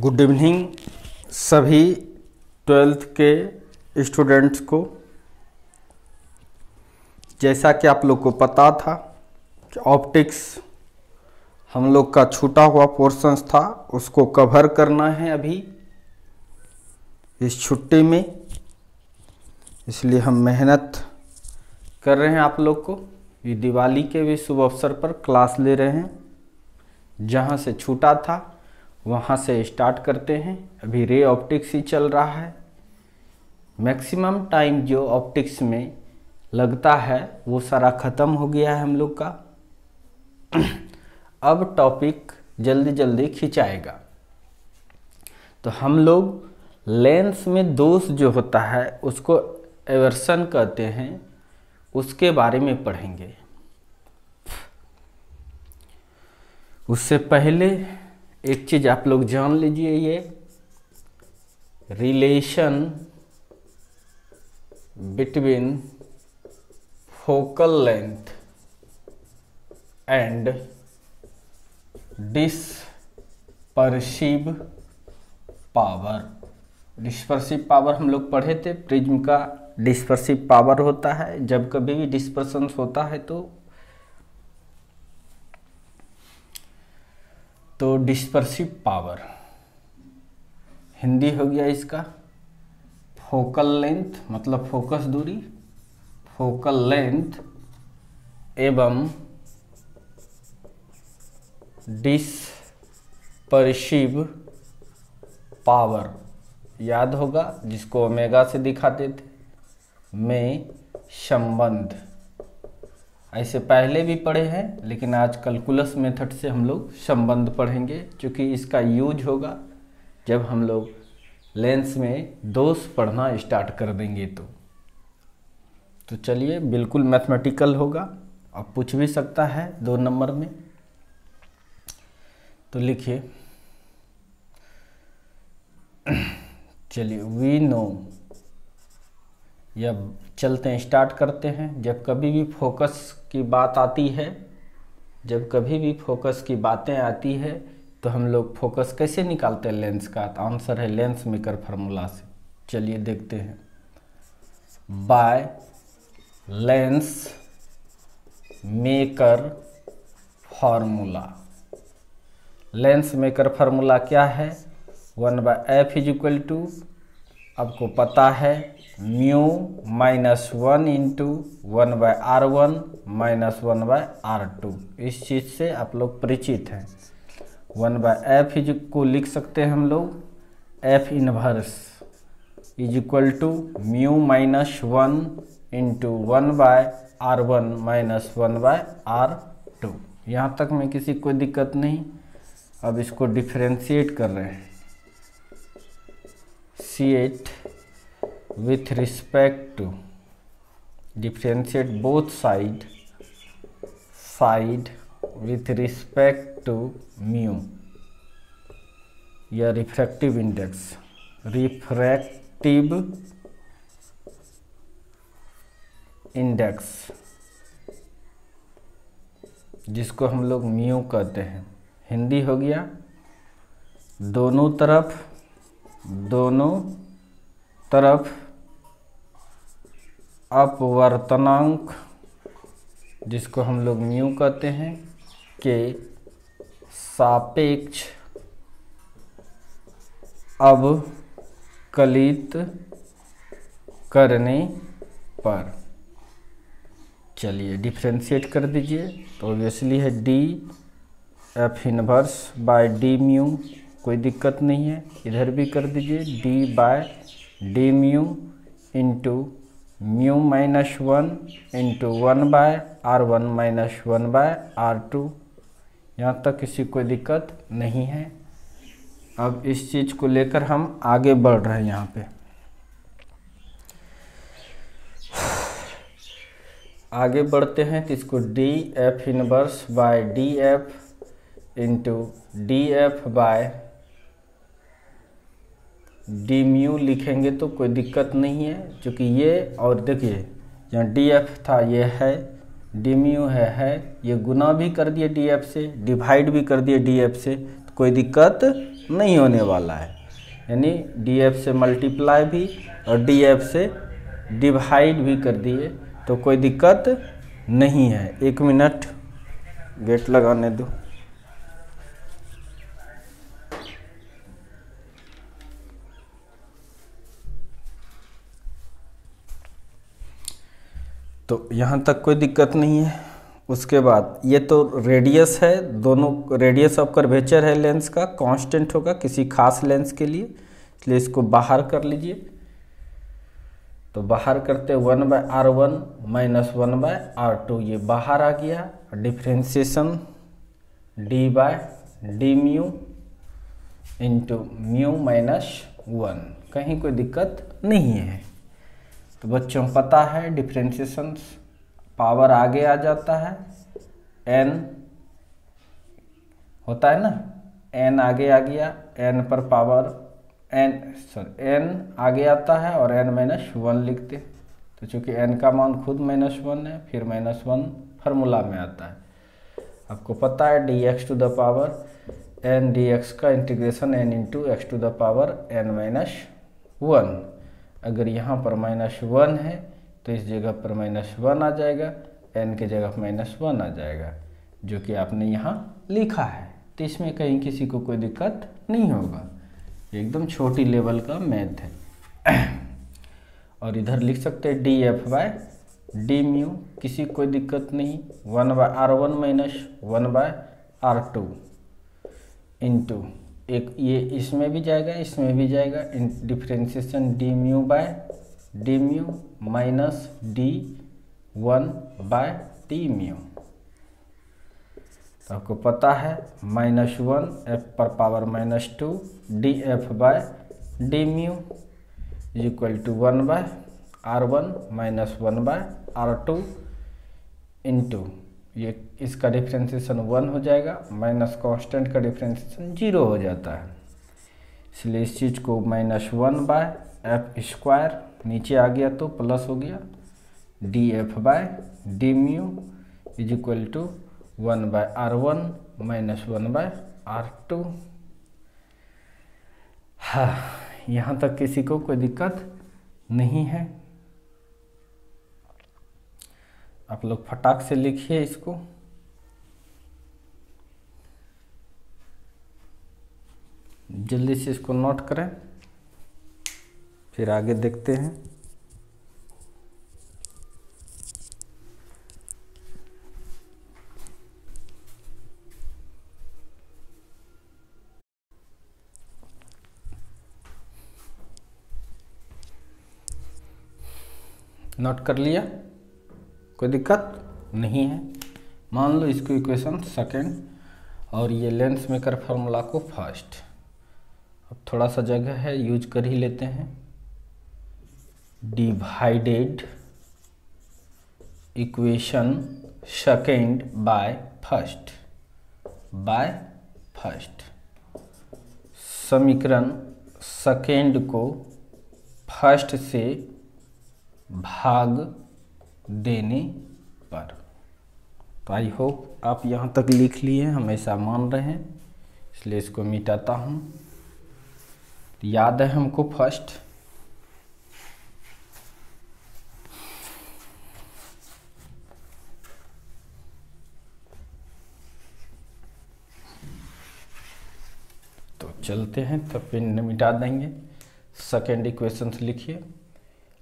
Good evening सभी 12th के students को। जैसा कि आप लोग को पता था कि ऑप्टिक्स हम लोग का छूटा हुआ पोर्शंस था, उसको कवर करना है अभी इस छुट्टी में, इसलिए हम मेहनत कर रहे हैं। आप लोग को ये दिवाली के भी शुभ अवसर पर क्लास ले रहे हैं। जहाँ से छूटा था वहाँ से स्टार्ट करते हैं। अभी रे ऑप्टिक्स ही चल रहा है। मैक्सिमम टाइम जो ऑप्टिक्स में लगता है वो सारा ख़त्म हो गया है हम लोग का। अब टॉपिक जल्दी जल्दी खिंचाएगा। तो हम लोग लेंस में दोष जो होता है उसको एवर्सन कहते हैं, उसके बारे में पढ़ेंगे। उससे पहले एक चीज़ आप लोग जान लीजिए, ये relation between focal length and dispersive power. Dispersive power हम लोग पढ़े थे। प्रिज्म का डिस्पर्सिव पावर होता है, जब कभी भी डिस्पर्सन होता है तो डिस्पर्सिव पावर हिंदी हो गया इसका फोकल लेंथ, मतलब फोकस दूरी, फोकल लेंथ एवं डिस्पर्सिव पावर। याद होगा जिसको ओमेगा से दिखाते थे में संबंध। ऐसे पहले भी पढ़े हैं, लेकिन आज कैलकुलस मेथड से हम लोग संबंध पढ़ेंगे, क्योंकि इसका यूज होगा जब हम लोग लेंस में दोष पढ़ना स्टार्ट कर देंगे। तो चलिए, बिल्कुल मैथमेटिकल होगा। अब पूछ भी सकता है 2 नंबर में। तो लिखिए, चलिए वी नो, या चलते हैं, स्टार्ट करते हैं। जब कभी भी फोकस की बात आती है, जब कभी भी फोकस की बातें आती है तो हम लोग फोकस कैसे निकालते हैं लेंस का? तो आंसर है लेंस मेकर फार्मूला से। चलिए देखते हैं। By lens maker formula. Lens maker formula क्या है? 1/f इक्वल टू, आपको पता है, mu minus 1 into 1/r1 minus 1/r2। इस चीज़ से आप लोग परिचित हैं। 1/f को लिख सकते हैं हम लोग, f inverse is equal to mu minus 1 into 1/r1 minus 1/r2। यहाँ तक में किसी कोई दिक्कत नहीं। अब इसको डिफरेंशिएट कर रहे हैं। C8 with respect to, differentiate both side with respect to mu, या refractive index जिसको हम लोग म्यू कहते हैं। हिंदी हो गया दोनों तरफ अपवर्तनांक, जिसको हम लोग म्यू कहते हैं, के सापेक्ष अवकलित करने पर। चलिए डिफरेंशिएट कर दीजिए। तो ऑब्वियसली है d f inverse by d mu, कोई दिक्कत नहीं है। इधर भी कर दीजिए d by d mu into mu minus 1 into 1/r1 minus 1/r2। यहाँ तक किसी कोई दिक्कत नहीं है। अब इस चीज़ को लेकर हम आगे बढ़ रहे हैं। यहाँ पे आगे बढ़ते हैं तो इसको d f inverse by d f into d F by d mu लिखेंगे तो कोई दिक्कत नहीं है, क्योंकि ये, और देखिए यहाँ डी एफ था, ये है डी म्यू है, ये गुना भी कर दिए डी एफ से, डिवाइड भी कर दिए डी एफ से, तो कोई दिक्कत नहीं होने वाला है, यानी डी एफ से मल्टीप्लाई भी और डी एफ से डिवाइड भी कर दिए तो कोई दिक्कत नहीं है। 1 मिनट गेट लगाने दो। तो यहाँ तक कोई दिक्कत नहीं है। उसके बाद ये तो रेडियस है, दोनों रेडियस ऑफ कर्वेचर है लेंस का, कांस्टेंट होगा किसी खास लेंस के लिए, इसलिए इसको बाहर कर लीजिए। तो बाहर करते 1/r1 माइनस 1/r2, ये बाहर आ गया। Differentiation d/d μ into mu minus 1, कहीं कोई दिक्कत नहीं है। तो बच्चों पता है डिफ्रेंसिएशन पावर आगे आ जाता है, n होता है ना, n आगे आ गया, n पर पावर n आगे आता है और n माइनस 1 लिखते। तो चूंकि n का मान खुद -1 है, फिर -1 फार्मूला में आता है। आपको पता है dx to the power n dx का integration n into x to the power n-1। अगर यहाँ पर -1 है तो इस जगह पर -1 आ जाएगा, n के जगह -1 आ जाएगा, जो कि आपने यहाँ लिखा है। तो इसमें कहीं किसी को कोई दिक्कत नहीं होगा, एकदम छोटी लेवल का मैथ है। और इधर लिख सकते हैं df/d μ, किसी कोई दिक्कत नहीं, 1/r1 माइनस 1/r2 इंटू एक ये इसमें भी जाएगा, इसमें भी जाएगा, डिफ्रेंसिएशन d μ माइनस d1/d μ। तो आपको पता है -1 f पर power -2 df/d μ equal to 1/r1 minus 1/r2 into ये इसका डिफ्रेंसिएशन 1 हो जाएगा, माइनस कांस्टेंट का डिफ्रेंसिएशन 0 हो जाता है, इसलिए इस चीज़ को -1/f² नीचे आ गया तो प्लस हो गया, df/d μ is equal to 1/r1 minus 1/r2। हाँ, यहाँ तक किसी को कोई दिक्कत नहीं है। आप लोग फटाक से लिखिए इसको। जल्दी से इसको नोट करें, फिर आगे देखते हैं। नोट कर लिया, कोई दिक्कत नहीं है। मान लो इसको इक्वेशन सेकंड और ये लेंस मेकर फार्मूला को फर्स्ट। अब थोड़ा सा जगह है, यूज कर ही लेते हैं। Divided equation second by first, समीकरण सेकंड को फर्स्ट से भाग देने पर। तो आई होप आप यहाँ तक लिख लिए, हमेशा मान रहे हैं, इसलिए इसको मिटाता हूँ। याद है हमको फर्स्ट, तो चलते हैं, तब पिन मिटा देंगे। सेकेंड इक्वेशन लिखिए,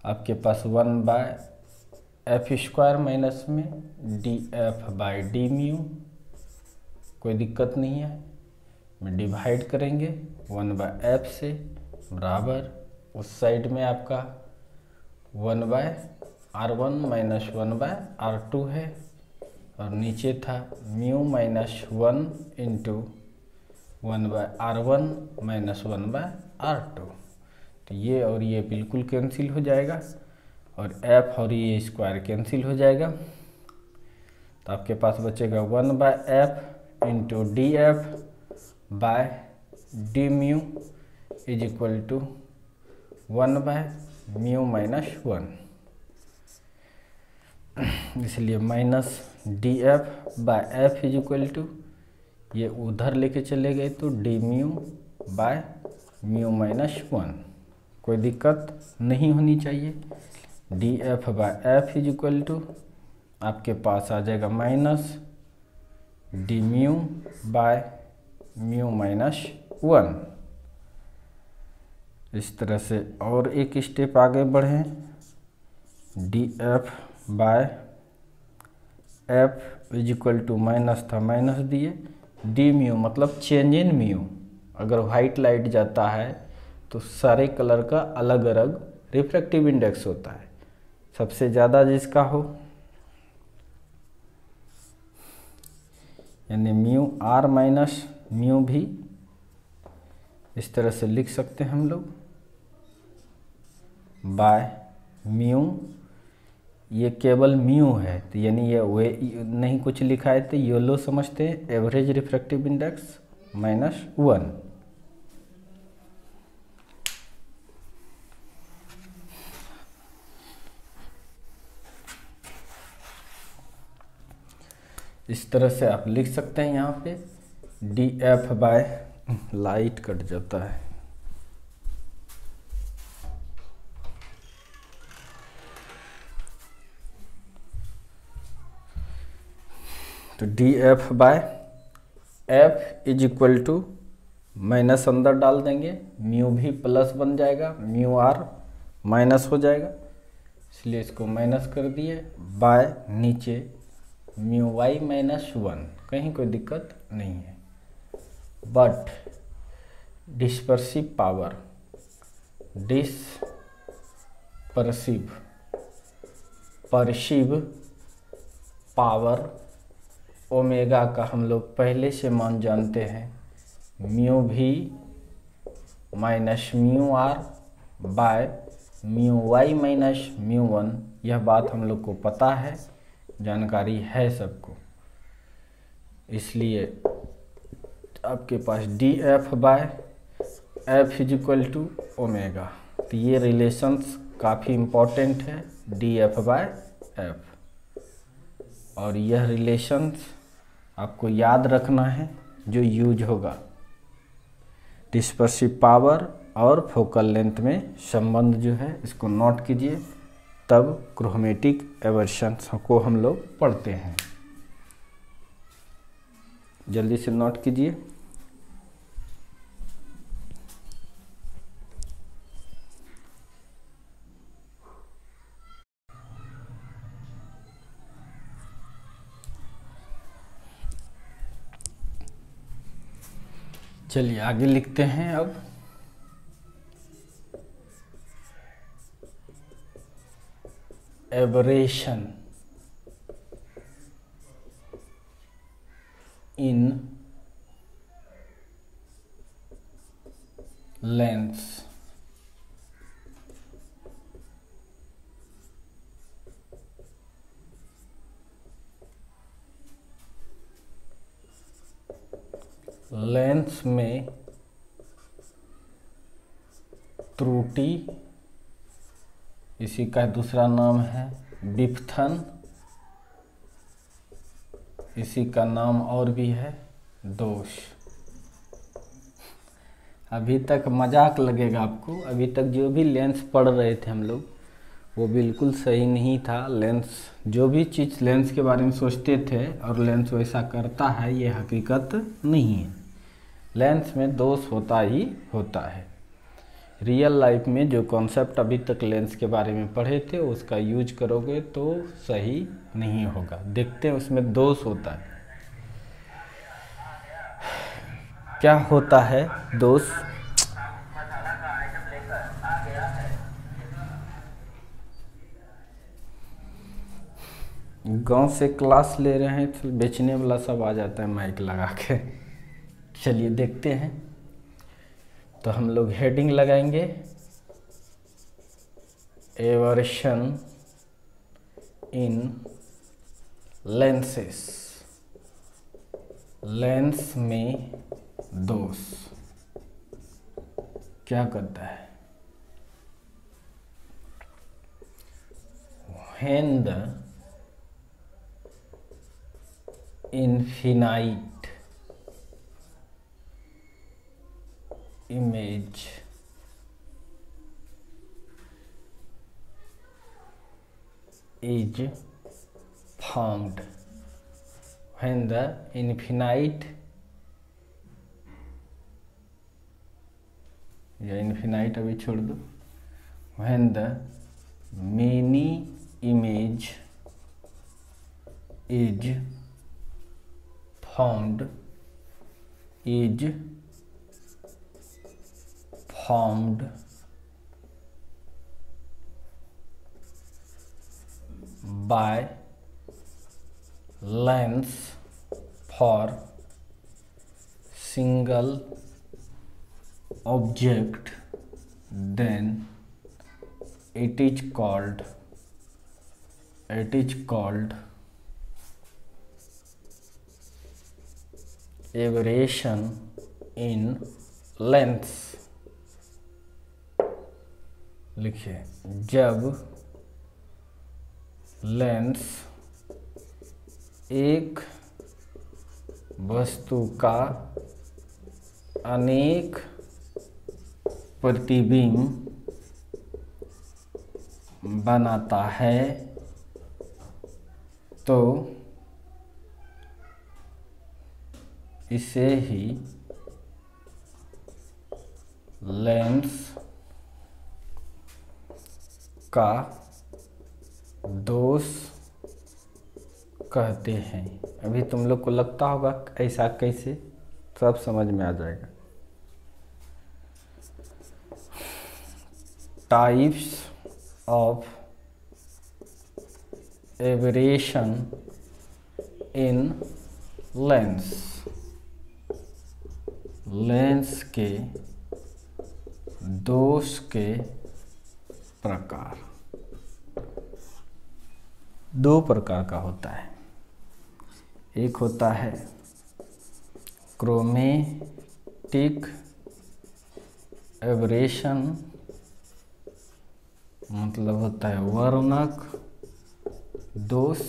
आपके पास 1/f² माइनस में df/d μ, कोई दिक्कत नहीं है। में डिवाइड करेंगे 1/f से, बराबर उस साइड में आपका 1/r1 माइनस 1/r2 है, और नीचे था mu minus 1 into 1/r1 minus 1/r2। तो ये और ये बिल्कुल कैंसिल हो जाएगा, और f और ये स्क्वायर कैंसिल हो जाएगा। तो आपके पास बचेगा 1/f into df/d μ is equal to 1/μ minus 1, इसलिए minus df/f is equal to, ये उधर लेके चले गए तो d μ बाय म्यू माइनस 1। कोई दिक्कत नहीं होनी चाहिए। D F by F is equal to आपके पास आ जाएगा minus d mu by mu minus 1। इस तरह से और एक स्टेप आगे बढ़ें। D F by F is equal to minus था, माइनस दिए, डी म्यू मतलब चेंज इन म्यू। अगर वाइट लाइट जाता है तो सारे कलर का अलग अलग रिफ्रैक्टिव इंडेक्स होता है, सबसे ज़्यादा जिसका हो, यानी म्यू आर माइनस म्यू भी इस तरह से लिख सकते हैं हम लोग, बाय म्यू, ये केवल म्यू है तो यानी ये वे नहीं कुछ लिखा है तो येलो समझते हैं, एवरेज रिफ्रैक्टिव इंडेक्स माइनस 1। इस तरह से आप लिख सकते हैं। यहाँ पे d F by, light cut जाता है, तो d F by F is equal to minus अंदर डाल देंगे, म्यू भी प्लस बन जाएगा, म्यू आर माइनस हो जाएगा, इसलिए इसको माइनस कर दिए, बाय नीचे म्यू वाई माइनस 1। कहीं कोई दिक्कत नहीं है। But dispersive power, perceive power omega का हम लोग पहले से मान जानते हैं, म्यू भी minus mu R by mu Y minus mu 1। यह बात हम लोग को पता है, जानकारी है सबको, इसलिए आपके पास D F by F is equal to omega. तो ये रिलेशंस काफ़ी इम्पोर्टेंट है, डी एफ बाय एफ, और यह रिलेशंस आपको याद रखना है जो यूज होगा डिस्पर्सिव पावर और फोकल लेंथ में संबंध जो है, इसको नोट कीजिए, तब क्रोमेटिक एवर्शंस को हम लोग पढ़ते हैं। जल्दी से नोट कीजिए। चलिए आगे लिखते हैं अब। एबरेशन इन लेंस लेंस में त्रुटि, इसी का दूसरा नाम है विपथन, इसी का नाम और भी है दोष। अभी तक मजाक लगेगा आपको, अभी तक जो भी लेंस पढ़ रहे थे हम लोग वो बिल्कुल सही नहीं था। लेंस, जो भी चीज़ लेंस के बारे में सोचते थे और लेंस वैसा करता है, ये हकीकत नहीं है। लेंस में दोष होता ही होता है। रियल लाइफ में जो कॉन्सेप्ट अभी तक लेंस के बारे में पढ़े थे उसका यूज करोगे तो सही नहीं होगा। देखते हैं उसमें दोष होता है। क्या होता है दोष? गांव से क्लास ले रहे हैं तो बेचने वाला सब आ जाता है माइक लगा के। चलिए देखते हैं। तो हम लोग हेडिंग लगाएंगे एवर्शन इन लेंसेस, लेंस में दोष क्या करता है? When the infinite image is formed when the infinite या इन्फिनाइट अभी छोड़ दो, when the many image is formed by lens for single object, then it is called aberration in length। लिखिए, जब लेंस एक वस्तु का अनेक प्रतिबिंब बनाता है तो इसे ही लेंस का दोष कहते हैं। अभी तुम लोग को लगता होगा ऐसा कैसे, सब समझ में आ जाएगा। Types of aberration in lens, lens के दोष के प्रकार दो प्रकार का होता है। एक होता है क्रोमेटिक एबरेशन, मतलब होता है वर्णक दोष,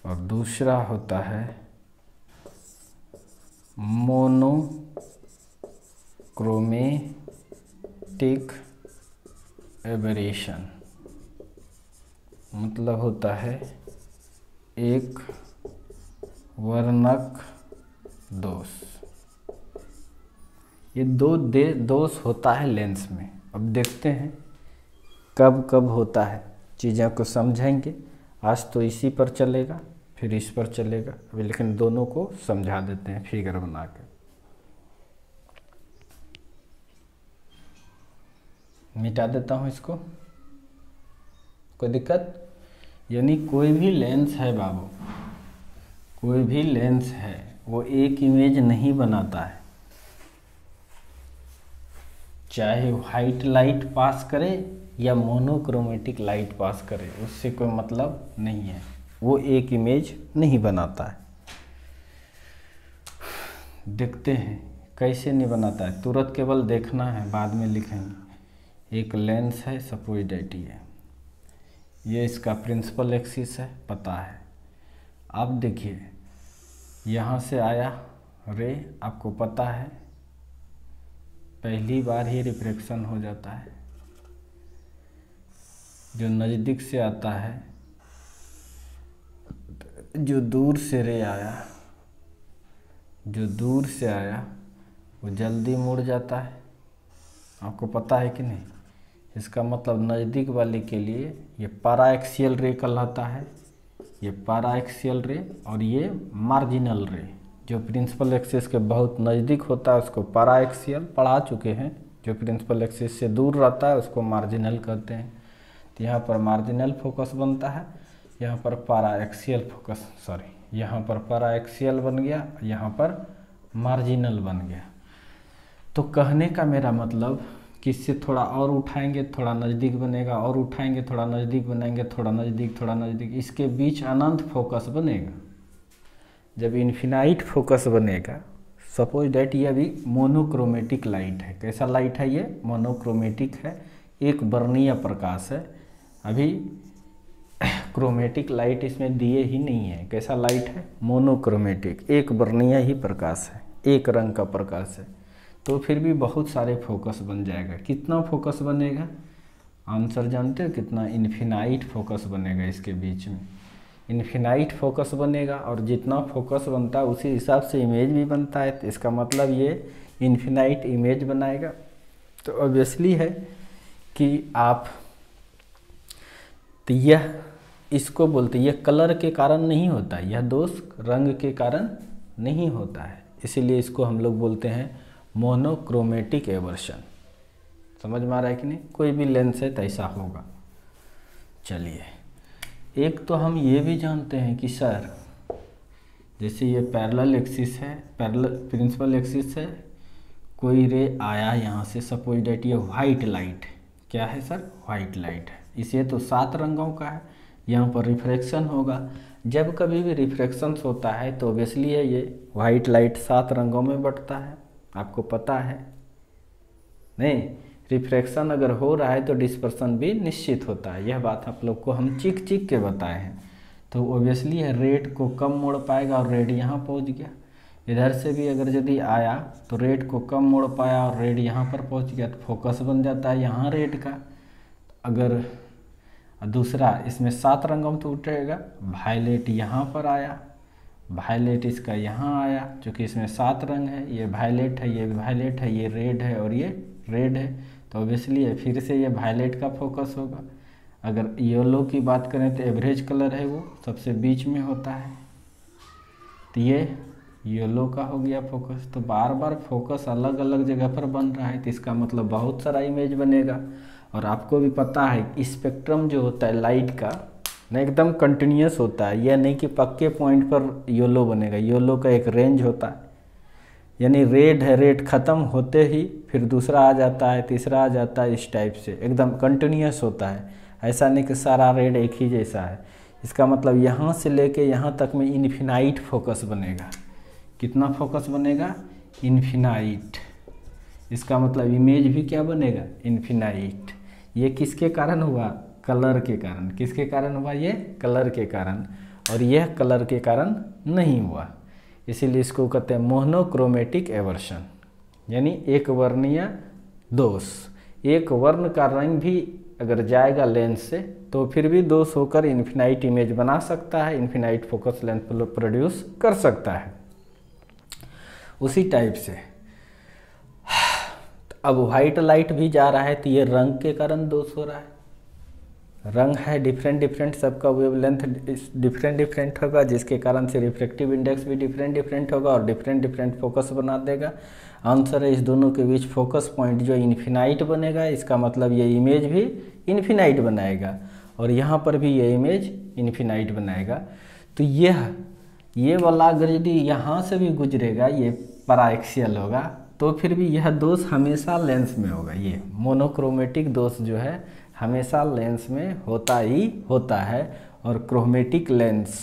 और दूसरा होता है मोनोक्रोमेटिक एबरेशन, मतलब होता है एक वर्णक दोष। ये दो दोष होता है लेंस में। अब देखते हैं कब कब होता है, चीज़ों को समझेंगे। आज तो इसी पर चलेगा, फिर इस पर चलेगा अभी, लेकिन दोनों को समझा देते हैं फिगर बना के। मिटा देता हूँ इसको, कोई दिक्कत? यानी कोई भी लेंस है बाबू, कोई भी लेंस है, वो एक इमेज नहीं बनाता है। चाहे व्हाइट लाइट पास करे या मोनोक्रोमेटिक लाइट पास करे, उससे कोई मतलब नहीं है, वो एक इमेज नहीं बनाता है। देखते हैं कैसे नहीं बनाता है, तुरंत केवल देखना है, बाद में लिखेंगे। एक लेंस है, सपोज दैट ये इसका प्रिंसिपल एक्सिस है, पता है। अब देखिए यहाँ से आया रे, आपको पता है पहली बार ही रिफ्रैक्शन हो जाता है। जो नज़दीक से आता है, जो दूर से रे आया, जो दूर से आया वो जल्दी मुड़ जाता है, आपको पता है कि नहीं? इसका मतलब नज़दीक वाले के लिए ये पैराएक्सियल रे कहलाता है, ये पैराएक्सियल रे, और ये मार्जिनल रे। जो प्रिंसिपल एक्सिस के बहुत नज़दीक होता है उसको पैराएक्सियल पढ़ा चुके हैं, जो प्रिंसिपल एक्सिस से दूर रहता है उसको मार्जिनल कहते हैं। तो यहाँ पर मार्जिनल फोकस बनता है, यहाँ पर पैराएक्सियल फोकस, सॉरी यहाँ पर पैराएक्सियल बन गया, यहाँ पर मार्जिनल बन गया। तो कहने का मेरा मतलब कि इससे थोड़ा और उठाएंगे थोड़ा नज़दीक बनेगा, और उठाएंगे थोड़ा नज़दीक बनाएंगे, थोड़ा नज़दीक थोड़ा नज़दीक, इसके बीच अनंत फोकस बनेगा। जब इन्फिनाइट फोकस बनेगा, सपोज डैट ये अभी मोनोक्रोमेटिक लाइट है। कैसा लाइट है ये? मोनोक्रोमेटिक है, एक वर्णीय प्रकाश है। अभी क्रोमेटिक लाइट इसमें दिए ही नहीं है। कैसा लाइट है? मोनोक्रोमेटिक, एक वर्णीय ही प्रकाश है, एक रंग का प्रकाश है। तो फिर भी बहुत सारे फोकस बन जाएगा। कितना फोकस बनेगा आंसर जानते हो कितना? इन्फिनाइट फोकस बनेगा इसके बीच में, इन्फिनाइट फोकस बनेगा। और जितना फोकस बनता है उसी हिसाब से इमेज भी बनता है, तो इसका मतलब ये इन्फिनाइट इमेज बनाएगा। तो ऑब्वियसली है कि आप, तो यह इसको बोलते हैं, यह कलर के कारण नहीं होता, यह दोष रंग के कारण नहीं होता है, इसीलिए इसको हम लोग बोलते हैं मोनोक्रोमेटिक एवर्शन। समझ में आ रहा है कि नहीं? कोई भी लेंस है तो ऐसा होगा। चलिए, एक तो हम ये भी जानते हैं कि सर जैसे ये पैरेलल एक्सिस है, पैरेलल प्रिंसिपल एक्सिस है, कोई रे आया यहाँ से, सपोज डेट ये वाइट लाइट, क्या है सर? वाइट लाइट है, इसे तो 7 रंगों का है, यहाँ पर रिफ्रैक्शन होगा। जब कभी भी रिफ्रैक्शन होता है तो ऑब्वियसली है ये वाइट लाइट 7 रंगों में बंटता है, आपको पता है नहीं? रिफ्रैक्शन अगर हो रहा है तो डिस्पर्सन भी निश्चित होता है, यह बात आप लोग को हम चिक चिक के बताए हैं। तो ऑब्वियसली है रेड को कम मोड़ पाएगा और रेड यहाँ पहुँच गया। इधर से भी अगर यदि आया तो रेड को कम मोड़ पाया और रेड यहाँ पर पहुँच गया, तो फोकस बन जाता है यहाँ रेड का। अगर दूसरा इसमें 7 रंगों में तो उठेगा, वायलेट यहाँ पर आया, वायलेट इसका यहाँ आया, क्योंकि इसमें 7 रंग है, ये वायलेट है, ये वायलेट है, ये रेड है और ये रेड है, तो ऑब्वियसली है फिर से ये वायलेट का फोकस होगा। अगर येलो की बात करें तो एवरेज कलर है वो सबसे बीच में होता है, तो ये येलो का हो गया फोकस। तो बार बार फोकस अलग अलग जगह पर बन रहा है, तो इसका मतलब बहुत सारा इमेज बनेगा। और आपको भी पता है स्पेक्ट्रम जो होता है लाइट का ना एकदम कंटिन्यूस होता है, यह नहीं कि पक्के पॉइंट पर येलो बनेगा, येलो का एक रेंज होता है, यानी रेड है, रेड ख़त्म होते ही फिर दूसरा आ जाता है, तीसरा आ जाता है, इस टाइप से एकदम कंटिन्यूस होता है। ऐसा नहीं कि सारा रेड एक ही जैसा है। इसका मतलब यहाँ से लेके यहाँ तक में इन्फिनाइट फोकस बनेगा। कितना फोकस बनेगा? इन्फिनाइट। इसका मतलब इमेज भी क्या बनेगा? इन्फिनाइट। ये किसके कारण हुआ? कलर के कारण। किसके कारण हुआ? ये कलर के कारण, और यह कलर के कारण नहीं हुआ, इसीलिए इसको कहते हैं मोनोक्रोमेटिक एवर्शन, यानी एक वर्णीय दोष। एक वर्ण का रंग भी अगर जाएगा लेंस से तो फिर भी दोष होकर इन्फिनाइट इमेज बना सकता है, इन्फिनाइट फोकस लेंथ प्रोड्यूस कर सकता है। उसी टाइप से अब वाइट लाइट भी जा रहा है तो ये रंग के कारण दोष हो रहा है। रंग है डिफरेंट डिफरेंट, सबका वेवलेंथ डिफरेंट डिफरेंट होगा, जिसके कारण से रिफ्रैक्टिव इंडेक्स भी डिफरेंट डिफरेंट होगा और डिफरेंट डिफरेंट फोकस बना देगा। आंसर है इस दोनों के बीच फोकस पॉइंट जो इन्फिनाइट बनेगा, इसका मतलब ये इमेज भी इन्फिनाइट बनाएगा और यहाँ पर भी ये इमेज इन्फिनाइट बनाएगा। तो ये वाला अगर यदि यहाँ से भी गुजरेगा, ये पैराएक्सियल होगा, तो फिर भी यह दोष हमेशा लेंस में होगा। ये मोनोक्रोमेटिक दोष जो है हमेशा लेंस में होता ही होता है। और क्रोमेटिक लेंस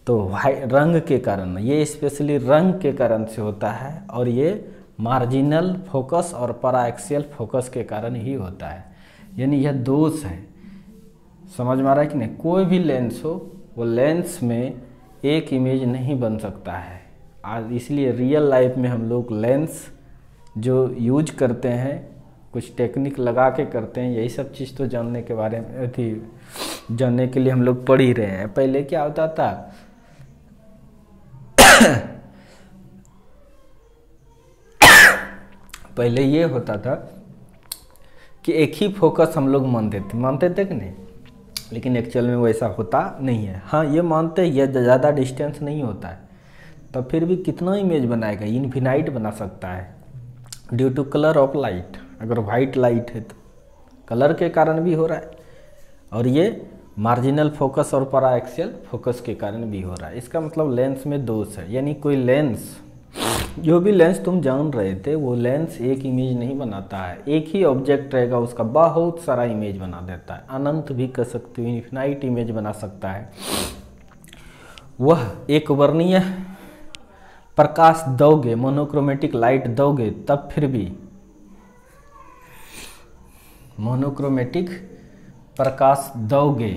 तो रंग के कारण, ये स्पेशली रंग के कारण से होता है, और ये मार्जिनल फोकस और पैराएक्सियल फोकस के कारण ही होता है, यानी यह दोष है। समझ में आ रहा है कि नहीं? कोई भी लेंस हो, वो लेंस में एक इमेज नहीं बन सकता है। आज इसलिए रियल लाइफ में हम लोग लेंस जो यूज करते हैं, कुछ टेक्निक लगा के करते हैं, यही सब चीज़ तो जानने के बारे में जानने के लिए हम लोग पढ़ ही रहे हैं। पहले क्या होता था पहले ये होता था कि एक ही फोकस हम लोग मानते थे कि नहीं, लेकिन एक्चुअल में वैसा होता नहीं है। हाँ, ये मानते हैं, यह ज़्यादा डिस्टेंस नहीं होता है, तब फिर भी कितना इमेज बनाएगा? इन्फिनाइट बना सकता है due to colour of light. अगर वाइट लाइट है तो कलर के कारण भी हो रहा है, और ये मार्जिनल फोकस और पैराएक्सियल फोकस के कारण भी हो रहा है। इसका मतलब लेंस में दोष है, यानी कोई लेंस, जो भी लेंस तुम जान रहे थे, वो लेंस एक इमेज नहीं बनाता है। एक ही ऑब्जेक्ट रहेगा, उसका बहुत सारा इमेज बना देता है। अनंत भी कर सकते हो, इन्फिनाइट इमेज बना सकता है। वह एक वर्णीय प्रकाश दोगे, मोनोक्रोमेटिक लाइट दोगे, तब फिर भी मोनोक्रोमेटिक प्रकाश दोगे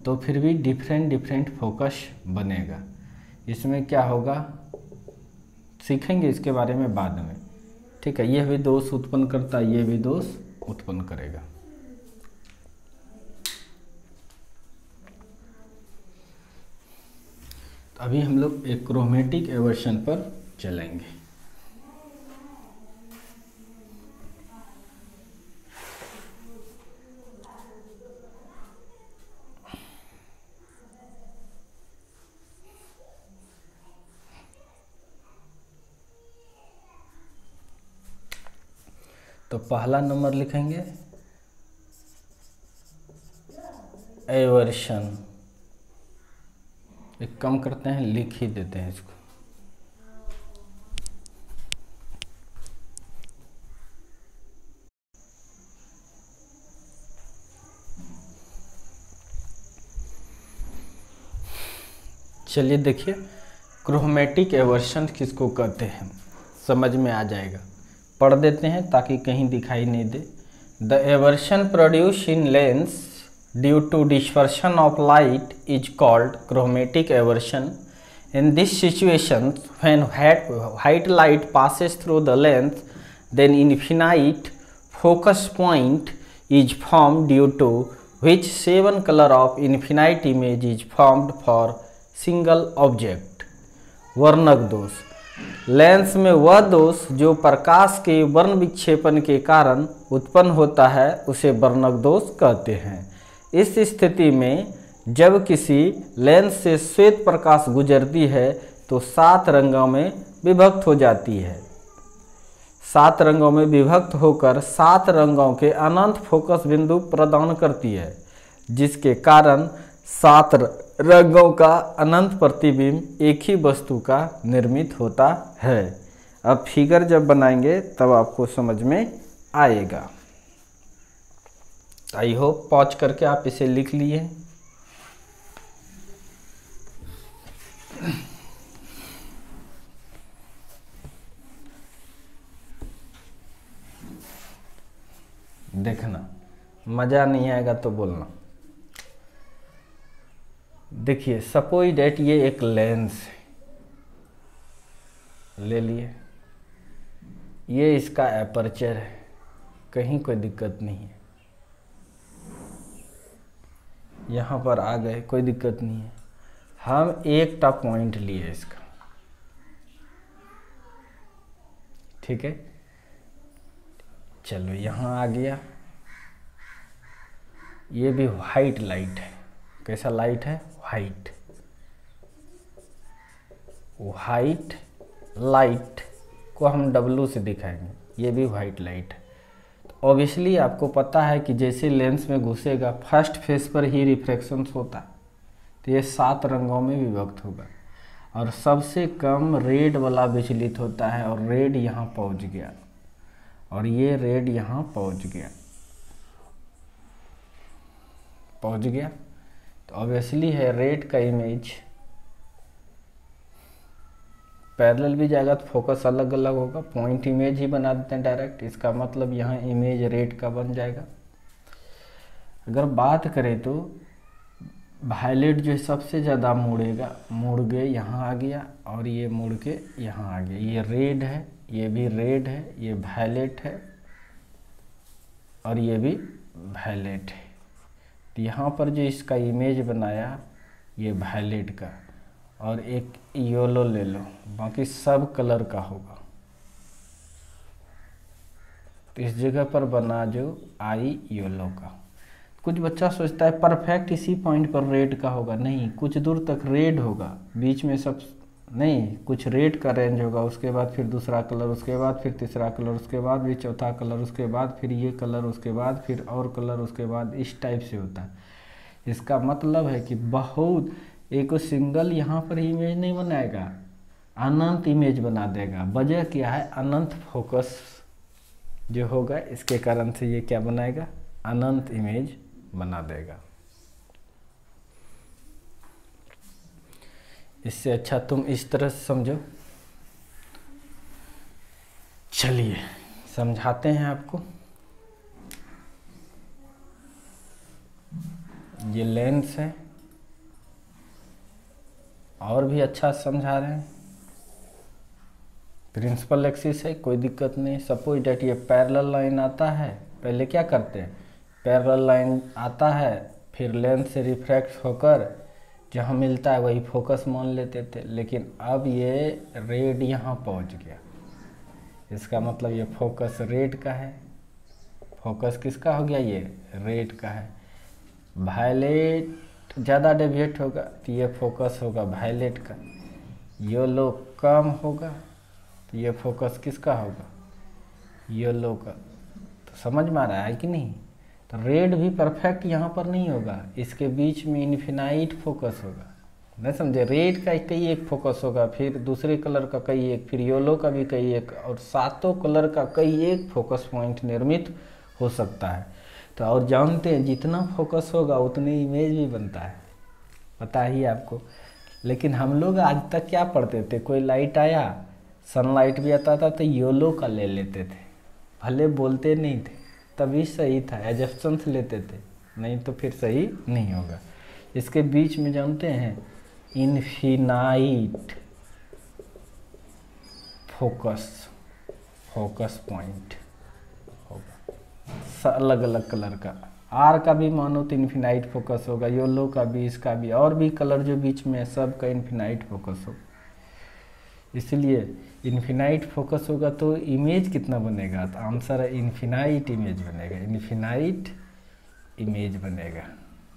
तो फिर भी डिफरेंट डिफरेंट फोकस बनेगा। इसमें क्या होगा? सीखेंगे इसके बारे में बाद में, ठीक है। ये भी दोष उत्पन्न करता है, ये भी दोष उत्पन्न करेगा। तो अभी हम लोग एक क्रोमेटिक एवर्शन पर चलेंगे। तो पहला नंबर लिखेंगे एवर्शन। एक कम करते हैं, लिख ही देते हैं इसको। चलिए देखिए, क्रोमेटिक एवर्शन किसको कहते हैं समझ में आ जाएगा। पढ़ देते हैं ताकि कहीं दिखाई नहीं दे। The aberration produce in lens due to dispersion of light is called chromatic aberration. In this situation when white light passes through the lens, then infinite focus point is formed due to which 7 color of infinite image is formed for single object। वर्णक दोष। Lens में वह दोष जो प्रकाश के वर्ण विक्षेपण के कारण उत्पन्न होता है उसे वर्णक दोष कहते हैं। इस स्थिति में जब किसी लेंस से श्वेत प्रकाश गुजरती है तो 7 रंगों में विभक्त हो जाती है। 7 रंगों में विभक्त होकर 7 रंगों के अनंत फोकस बिंदु प्रदान करती है, जिसके कारण 7 रंगों का अनंत प्रतिबिंब एक ही वस्तु का निर्मित होता है। अब फिगर जब बनाएंगे तब आपको समझ में आएगा। आई होप पॉज करके आप इसे लिख लिए। देखना, मजा नहीं आएगा तो बोलना। देखिए सपोज डेट ये एक लेंस ले लिए, ये इसका एपर्चर है, कहीं कोई दिक्कत नहीं है। यहाँ पर आ गए, कोई दिक्कत नहीं है। हम एक टा पॉइंट लिए इसका, ठीक है। चलो यहाँ आ गया, ये भी वाइट लाइट है। कैसा लाइट है? वाइट। वाइट लाइट को हम W से दिखाएंगे, ये भी वाइट लाइट है। तो ऑब्वियसली आपको पता है कि जैसे लेंस में घुसेगा फर्स्ट फेस पर ही रिफ्रैक्शन होता है, तो ये 7 रंगों में विभक्त होगा और सबसे कम रेड वाला विचलित होता है, और रेड यहाँ पहुँच गया और ये रेड यहाँ पहुँच गया, तो ऑब्वियसली है रेड का इमेज पैरेलल भी जाएगा तो फोकस अलग अलग होगा। पॉइंट इमेज ही बना देते हैं डायरेक्ट, इसका मतलब यहाँ इमेज रेड का बन जाएगा। अगर बात करें तो वायलेट जो है सबसे ज़्यादा मुड़ गए यहाँ आ गया, और ये मुड़ के यहाँ आ गया। ये रेड है, ये भी रेड है, ये वायलेट है और ये भी वायलेट है। तो यहाँ पर जो इसका इमेज बनाया ये वायलेट का, और एक येलो ले लो, बाकी सब कलर का होगा। तो इस जगह पर बना जो आई येलो का। कुछ बच्चा सोचता है परफेक्ट इसी पॉइंट पर रेड का होगा, नहीं, कुछ दूर तक रेड होगा, बीच में सब नहीं, कुछ रेड का रेंज होगा, उसके बाद फिर दूसरा कलर, उसके बाद फिर तीसरा कलर, उसके बाद भी चौथा कलर, उसके बाद फिर ये कलर, उसके बाद फिर और कलर, उसके बाद इस टाइप से होता है। इसका मतलब है कि बहुत एक सिंगल यहाँ पर इमेज नहीं बनाएगा, अनंत इमेज बना देगा। वजह क्या है? अनंत फोकस जो होगा, इसके कारण से ये क्या बनाएगा? अनंत इमेज बना देगा। इससे अच्छा तुम इस तरह से समझो। चलिए समझाते हैं आपको। ये लेंस है, और भी अच्छा समझा रहे हैं। प्रिंसिपल एक्सिस है, कोई दिक्कत नहीं। सपोज डेट ये पैरेलल लाइन आता है, पहले क्या करते हैं, पैरेलल लाइन आता है, फिर लेंस से रिफ्रैक्ट होकर जहाँ मिलता है वही फोकस मान लेते थे। लेकिन अब ये रेड यहाँ पहुँच गया, इसका मतलब ये फोकस रेड का है। फोकस किसका हो गया, ये रेड का है। वायलेट ज़्यादा डेविएट होगा तो ये फोकस होगा वायलेट का। येलो कम होगा तो ये फोकस किसका होगा, येलो का। तो समझ में आ रहा है कि नहीं। तो रेड भी परफेक्ट यहाँ पर नहीं होगा, इसके बीच में इन्फिनाइट फोकस होगा, नहीं समझे। रेड का कई एक फोकस होगा, फिर दूसरे कलर का कई एक, फिर येलो का भी कई एक, और सातों कलर का कई एक फोकस पॉइंट निर्मित हो सकता है। तो और जानते हैं जितना फोकस होगा उतनी इमेज भी बनता है, पता ही आपको। लेकिन हम लोग आज तक क्या पढ़ते थे, कोई लाइट आया, सनलाइट भी आता था तो येलो का ले लेते थे, भले बोलते नहीं थे तभी सही था, एजप्शंस लेते थे, नहीं तो फिर सही नहीं होगा। इसके बीच में जानते हैं इन्फिनाइट फोकस पॉइंट होगा, अलग अलग कलर का। आर का भी मानो तो इन्फिनाइट फोकस होगा, येलो का भी, इसका भी, और भी कलर जो बीच में है सब का इन्फिनाइट फोकस होगा। इसलिए इन्फिनाइट फोकस होगा तो इमेज कितना बनेगा, तो आंसर है इन्फिनाइट इमेज बनेगा, इन्फिनाइट इमेज बनेगा।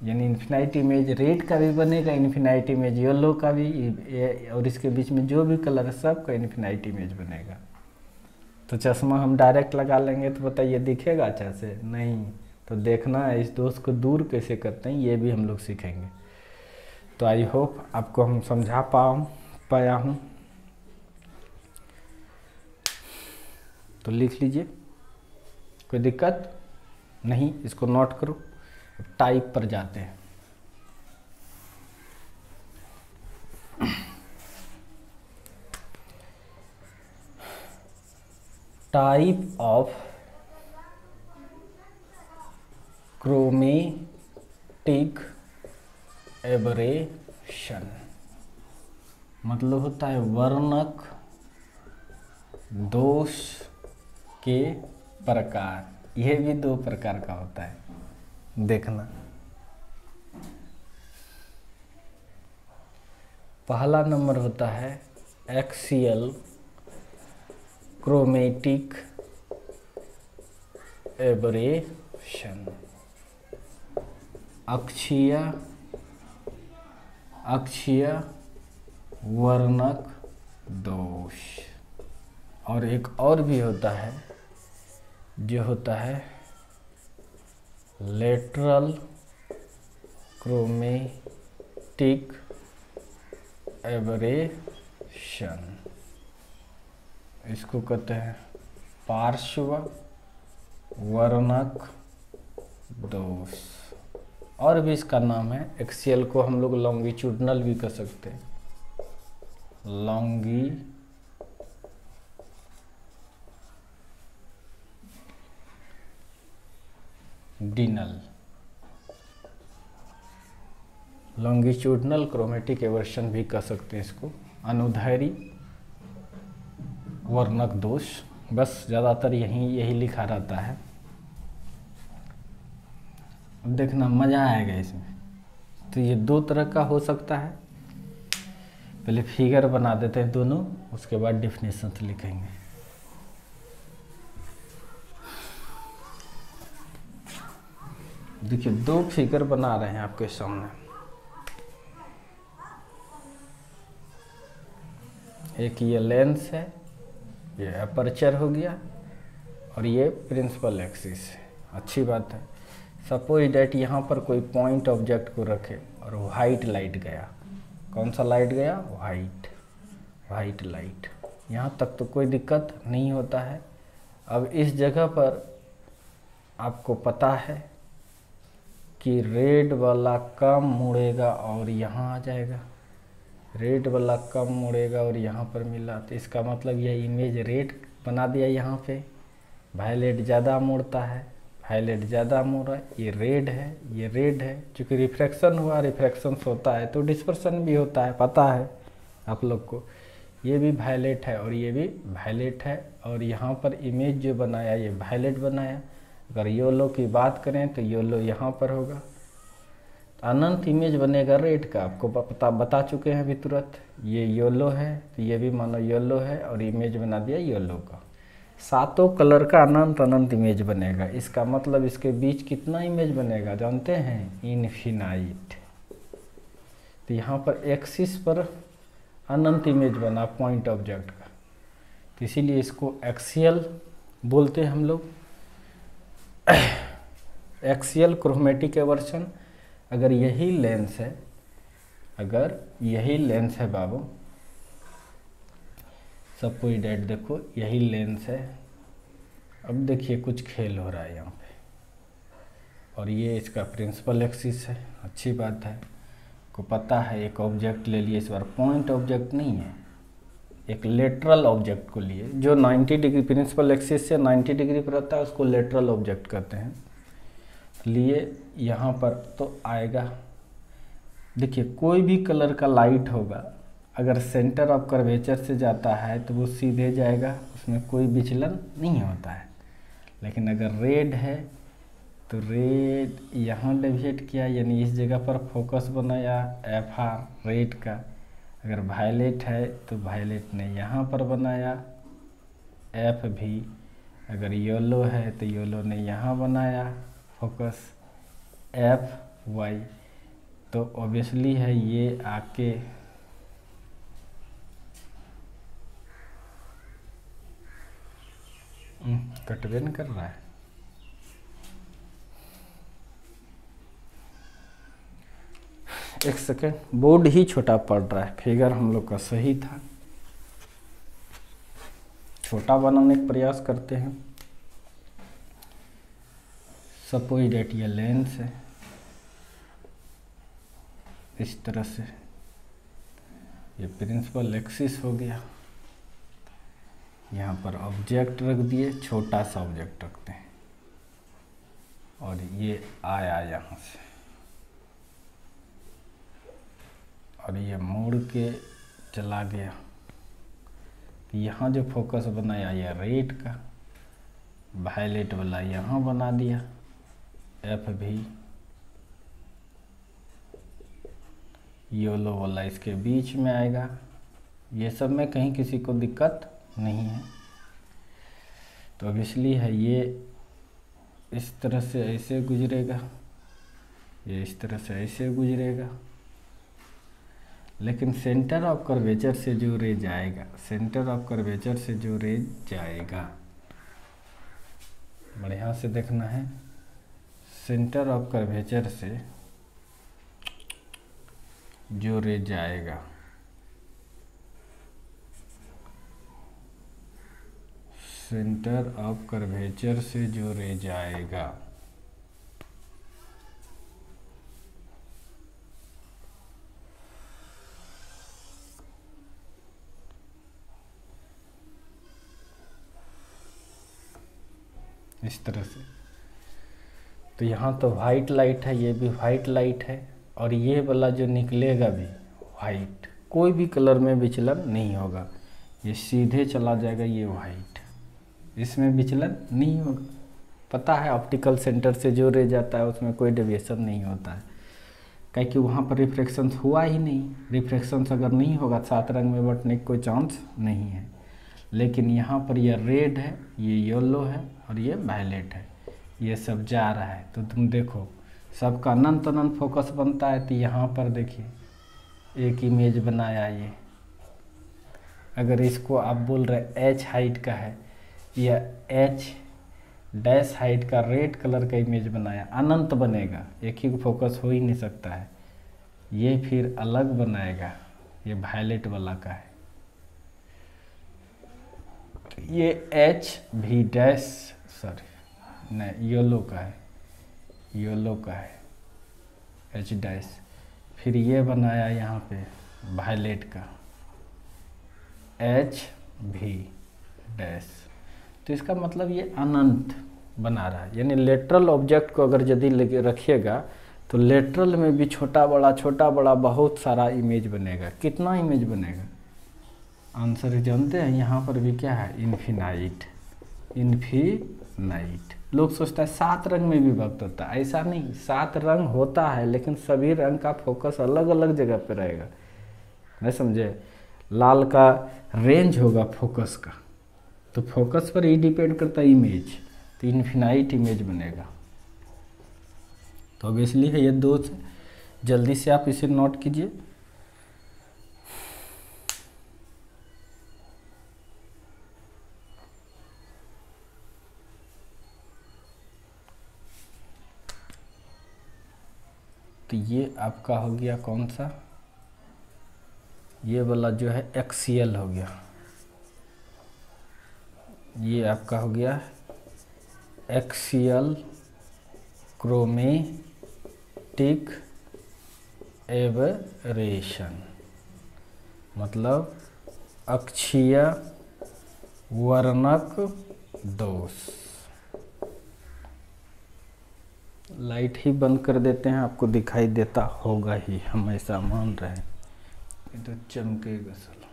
यानी इन्फिनाइट इमेज रेड का भी बनेगा, इन्फिनाइट इमेज येलो का भी, और इसके बीच में जो भी कलर है सब का इन्फिनाइट इमेज बनेगा। तो चश्मा हम डायरेक्ट लगा लेंगे तो बताइए दिखेगा अच्छा से, नहीं। तो देखना है इस दोष को दूर कैसे करते हैं, ये भी हम लोग सीखेंगे। तो आई होप आपको हम समझा पाया हूँ। तो लिख लीजिए, कोई दिक्कत नहीं, इसको नोट करो। टाइप पर जाते हैं। टाइप ऑफ क्रोमेटिक एबरेशन मतलब होता है वर्णक दोष के प्रकार। यह भी दो प्रकार का होता है, देखना। पहला नंबर होता है एक्सियल क्रोमेटिक एबरेशन, अक्षीय वर्णक दोष। और एक और भी होता है जो होता है लेटरल क्रोमेटिक एबरेशन, इसको कहते हैं पार्श्व वर्णक दोष। और भी इसका नाम है, एक्सियल को हम लोग लॉन्गिट्यूडनल भी कह सकते हैं, लॉन्गिट्यूडनल क्रोमेटिक एवर्शन भी कह सकते हैं इसको, अनुदैर्घ्य वर्णक दोष। बस ज़्यादातर यही लिखा रहता है। अब देखना मज़ा आएगा इसमें। तो ये दो तरह का हो सकता है। पहले फिगर बना देते हैं दोनों, उसके बाद डिफिनेशन लिखेंगे। देखिए दो फिगर बना रहे हैं आपके सामने। एक ये लेंस है, ये अपर्चर हो गया, और ये प्रिंसिपल एक्सिस है। अच्छी बात है। सपोज डेट यहाँ पर कोई पॉइंट ऑब्जेक्ट को रखे और वाइट लाइट गया। कौन सा लाइट गया, वाइट लाइट। यहाँ तक तो कोई दिक्कत नहीं होता है। अब इस जगह पर आपको पता है कि रेड वाला कम मुड़ेगा और यहाँ आ जाएगा, रेड वाला कम मुड़ेगा और यहाँ पर मिला, तो इसका मतलब यह इमेज रेड बना दिया। यहाँ पे वायलेट ज़्यादा मुड़ता है, वायलेट ज़्यादा मुड़ रहा है, ये रेड है, ये रेड है। चूँकि रिफ्रैक्शन हुआ, रिफ्रैक्शन होता है तो डिस्पर्सन भी होता है, पता है आप लोग को। ये भी वायलेट है और ये भी वायलेट है, और यहाँ पर इमेज जो बनाया ये वायलेट बनाया। अगर येलो की बात करें तो येलो यहाँ पर होगा, तो अनंत इमेज बनेगा रेड का, आपको बता चुके हैं अभी तुरंत। ये येलो है तो ये भी मानो येलो है और इमेज बना दिया येलो का। सातों कलर का अनंत अनंत इमेज बनेगा। इसका मतलब इसके बीच कितना इमेज बनेगा जानते हैं? इनफिनाइट। तो यहाँ पर एक्सिस पर अनंत इमेज बना पॉइंट ऑब्जेक्ट का, तो इसीलिए इसको एक्सियल बोलते हैं हम लोग। Axial chromatic aversion. अगर यही लेंस है, अगर यही लेंस है बाबू, सपोज डेट देखो यही लेंस है। अब देखिए कुछ खेल हो रहा है यहाँ पे, और ये इसका प्रिंसिपल एक्सिस है। अच्छी बात है, को पता है एक ऑब्जेक्ट ले लिए, इस बार पॉइंट ऑब्जेक्ट नहीं है, एक लेटरल ऑब्जेक्ट को लिए जो 90 डिग्री प्रिंसिपल एक्सिस से 90 डिग्री पर रहता है, उसको लेटरल ऑब्जेक्ट कहते हैं। लिए यहाँ पर तो आएगा, देखिए कोई भी कलर का लाइट होगा, अगर सेंटर ऑफ कर्वेचर से जाता है तो वो सीधे जाएगा, उसमें कोई विचलन नहीं होता है। लेकिन अगर रेड है तो रेड यहाँ डेविएट किया, यानी इस जगह पर फोकस बनाया एफ आर रेड का। अगर वायलेट है तो वायलेट ने यहाँ पर बनाया एफ भी। अगर येलो है तो येलो ने यहाँ बनाया फोकस एफ वाई। तो ऑब्वियसली है ये आके कटवे न कर रहा है। एक सेकेंड, बोर्ड ही छोटा पड़ रहा है, फिगर हम लोग का सही था, छोटा बनाने का प्रयास करते हैं। सपोज डेट ये लेंस है, इस तरह से ये प्रिंसिपल एक्सिस हो गया। यहाँ पर ऑब्जेक्ट रख दिए, छोटा सा ऑब्जेक्ट रखते हैं, और ये आया यहाँ से और ये मोड़ के चला गया। यहाँ जो फोकस बनाया ये रेड का, वायलेट वाला यहाँ बना दिया एफ भी, येलो वाला इसके बीच में आएगा। ये सब में कहीं किसी को दिक्कत नहीं है। तो अब इसलिए है ये इस तरह से ऐसे गुजरेगा, ये इस तरह से ऐसे गुजरेगा, लेकिन सेंटर ऑफ कर्वेचर से जो रे जाएगा, सेंटर ऑफ कर्वेचर से जो रे जाएगा, बढ़िया से देखना है, सेंटर ऑफ कर्वेचर से जो रे जाएगा, सेंटर ऑफ कर्वेचर से जो रे जाएगा, इस तरह से। तो यहाँ तो वाइट लाइट है, ये भी वाइट लाइट है, और ये वाला जो निकलेगा भी वाइट, कोई भी कलर में विचलन नहीं होगा, ये सीधे चला जाएगा, ये वाइट, इसमें विचलन नहीं होगा। पता है ऑप्टिकल सेंटर से जो रे जाता है उसमें कोई डेविएशन नहीं होता है, क्योंकि वहाँ पर रिफ्रैक्शन हुआ ही नहीं। रिफ्रैक्शन अगर नहीं होगा सात रंग में बंटने का कोई चांस नहीं है। लेकिन यहाँ पर ये रेड है, ये येलो है और ये वायलेट है, ये सब जा रहा है। तो तुम देखो सबका अनंत अनंत फोकस बनता है। तो यहाँ पर देखिए एक इमेज बनाया ये, अगर इसको आप बोल रहे एच हाइट का है, या एच डैश हाइट का रेड कलर का इमेज बनाया, अनंत बनेगा, एक ही फोकस हो ही नहीं सकता है। ये फिर अलग बनाएगा, ये वायलेट वाला का है, ये एच भी डैश सॉरी नहीं येलो का है, येलो का है एच डैश। फिर ये बनाया यहाँ पे वायलेट का एच भी डैश। तो इसका मतलब ये अनंत बना रहा है, यानी लेटरल ऑब्जेक्ट को अगर यदि रखिएगा तो लेटरल में भी छोटा बड़ा बहुत सारा इमेज बनेगा। कितना इमेज बनेगा? आंसर जानते हैं, यहाँ पर भी क्या है, इन्फिनाइट। इन्फिनाइट। लोग सोचता है 7 रंग में विभक्त होता है, ऐसा नहीं, 7 रंग होता है लेकिन सभी रंग का फोकस अलग अलग जगह पे रहेगा, नहीं समझे। लाल का रेंज होगा फोकस का, तो फोकस पर ही डिपेंड करता है इमेज, तो इन्फिनाइट इमेज बनेगा। तो अब इसलिए है ये 2 से, जल्दी से आप इसे नोट कीजिए। तो ये आपका हो गया कौन सा, ये वाला जो है एक्सियल हो गया, ये आपका हो गया एक्सियल क्रोमेटिक एबरेशन, मतलब अक्षीय वर्णक दोष। लाइट ही बंद कर देते हैं, आपको दिखाई देता होगा ही, हम ऐसा मान रहे हैं, ये तो चमकेगा साला।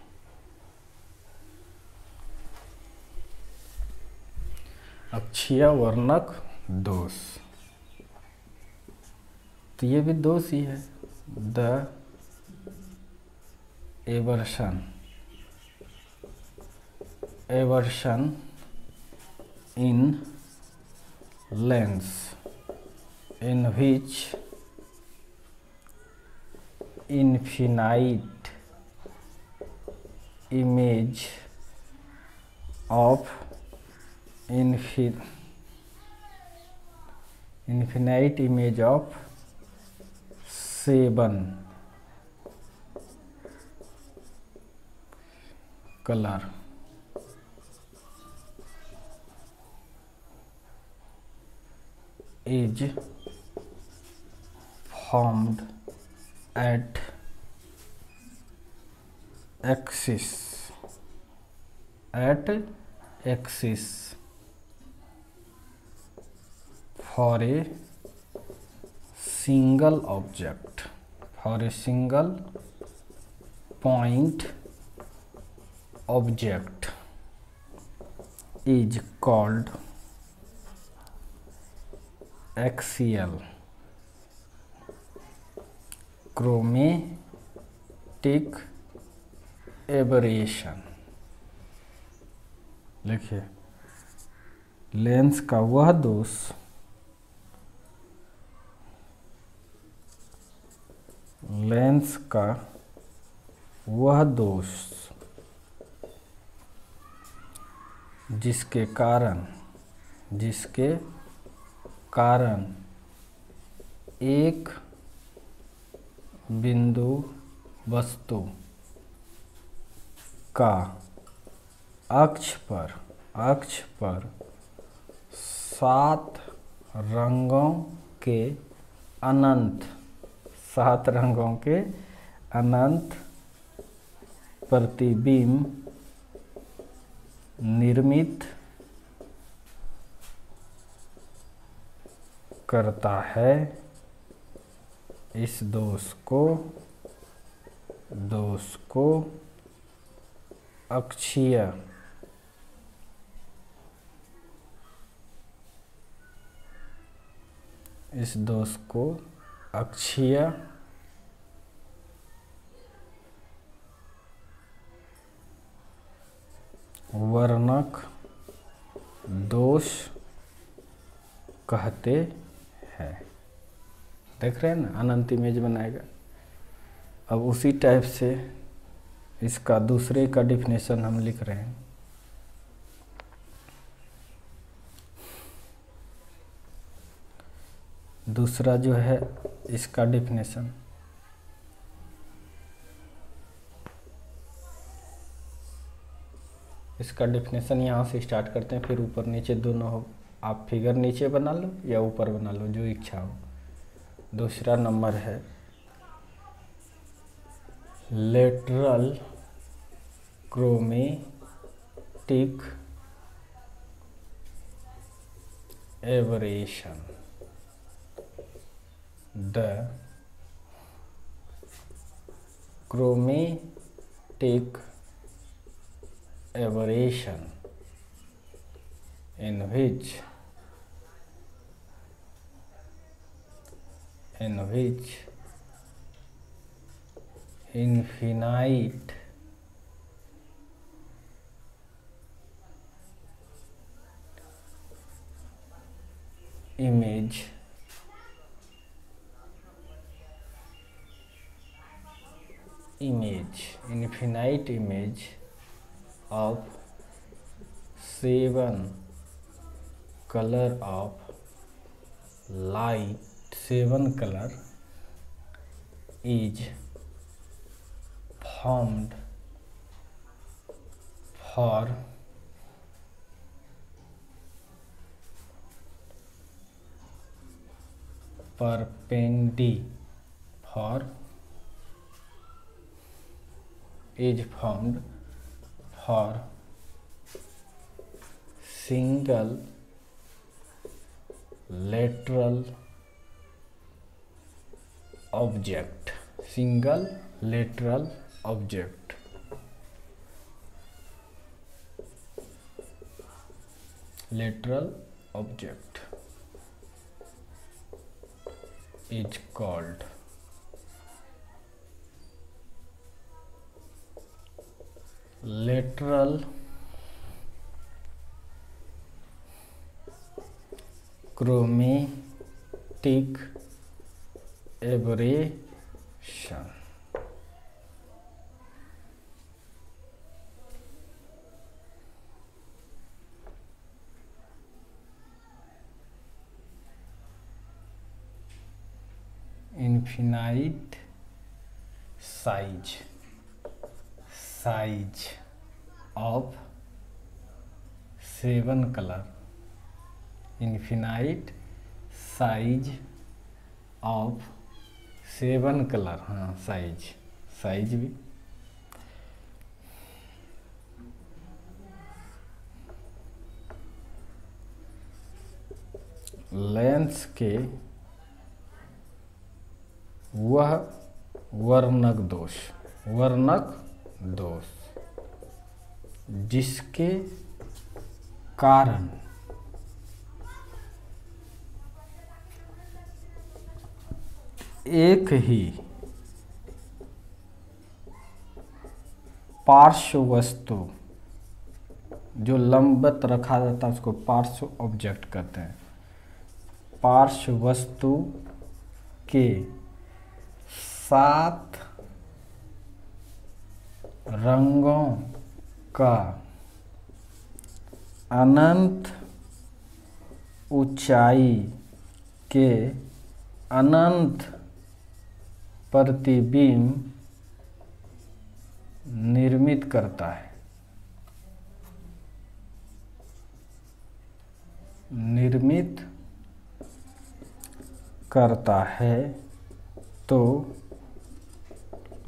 अक्षीय वर्णक दोष, तो ये भी दोष ही है। The aversion in lens in which infinite image of infinite image of 7 color is formed at axis for a single object, for a single point object is called axial chromatic aberration। लिखिए, lens का वह दोष जिसके कारण एक बिंदु वस्तु का अक्ष पर 7 रंगों के अनंत प्रतिबिंब निर्मित करता है, इस दोष को अक्षीय वर्णक दोष कहते हैं। देख रहे हैं ना, अनंत इमेज बनाएगा। अब उसी टाइप से इसका दूसरे का डिफिनेशन हम लिख रहे हैं। दूसरा जो है इसका डिफिनेशन, यहाँ से स्टार्ट करते हैं, फिर ऊपर नीचे दोनों हो। आप फिगर नीचे बना लो या ऊपर बना लो, जो इच्छा हो। दूसरा नंबर है lateral chromatic aberration. The chromatic aberration in which infinite image of 7 color of light, 7 color is formed for single lateral object. Lateral object is called lateral chromatic aberration. Infinite size of 7 color. Infinite size of 7 color. हाँ, size भी lens के वह वर्णक दोष जिसके कारण एक ही पार्श्व वस्तु जो लंबवत रखा जाता है उसको पार्श्व ऑब्जेक्ट कहते हैं। पार्श्व वस्तु के 7 रंगों का अनंत ऊंचाई के अनंत प्रतिबिंब निर्मित करता है तो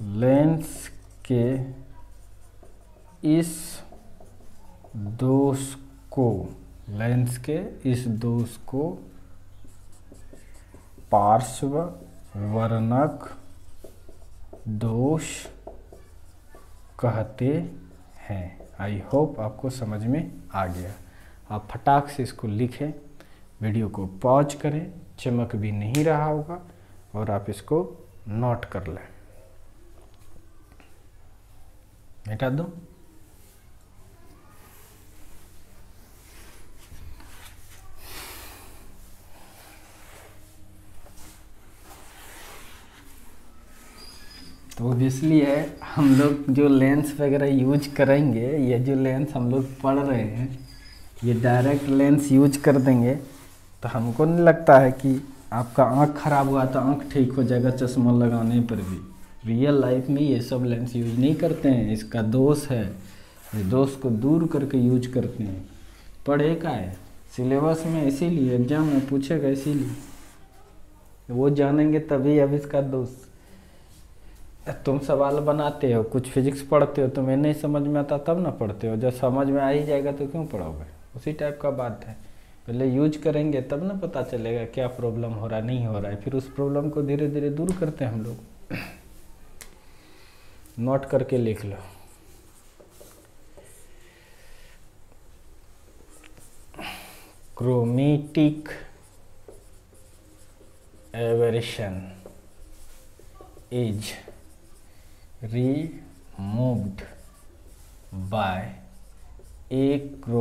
लेंस के इस दोष को पार्श्व वर्णक दोष कहते हैं। आई होप आपको समझ में आ गया। आप फटाक से इसको लिखें, वीडियो को पॉज करें, चमक भी नहीं रहा होगा और आप इसको नोट कर लें। मिटा दो। तो ऑब्वियसली है, हम लोग जो लेंस वगैरह यूज करेंगे, ये जो लेंस हम लोग पढ़ रहे हैं ये डायरेक्ट लेंस यूज कर देंगे तो हमको नहीं लगता है कि आपका आँख खराब हुआ तो आँख ठीक हो जाएगा चश्मा लगाने पर भी। रियल लाइफ में ये सब लेंस यूज नहीं करते हैं, इसका दोष है, इस दोष को दूर करके यूज करते हैं। पढ़े का है सिलेबस में, इसीलिए एग्जाम में पूछेगा, इसीलिए वो जानेंगे तभी अब इसका दोष। तुम सवाल बनाते हो, कुछ फिजिक्स पढ़ते हो, तुम्हें नहीं समझ में आता तब ना पढ़ते हो, जब समझ में आ ही जाएगा तो क्यों पढ़ोगे। उसी टाइप का बात है, पहले यूज करेंगे तब ना पता चलेगा क्या प्रॉब्लम हो रहा है, नहीं हो रहा है, फिर उस प्रॉब्लम को धीरे धीरे दूर करते हैं हम लोग। नोट करके लिख लो। chromatic aberration is removed by achromatic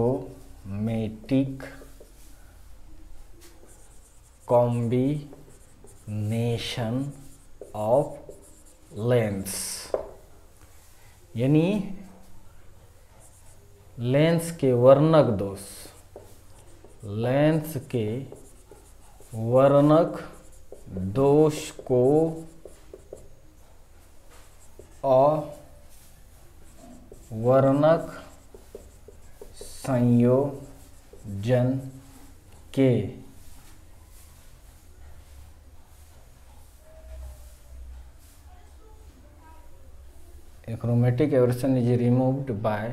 combination of lens, यानी लेंस के वर्णक दोष, लेंस के वर्णक दोष को अवर्णक संयोजन के chromatic aberration is removed by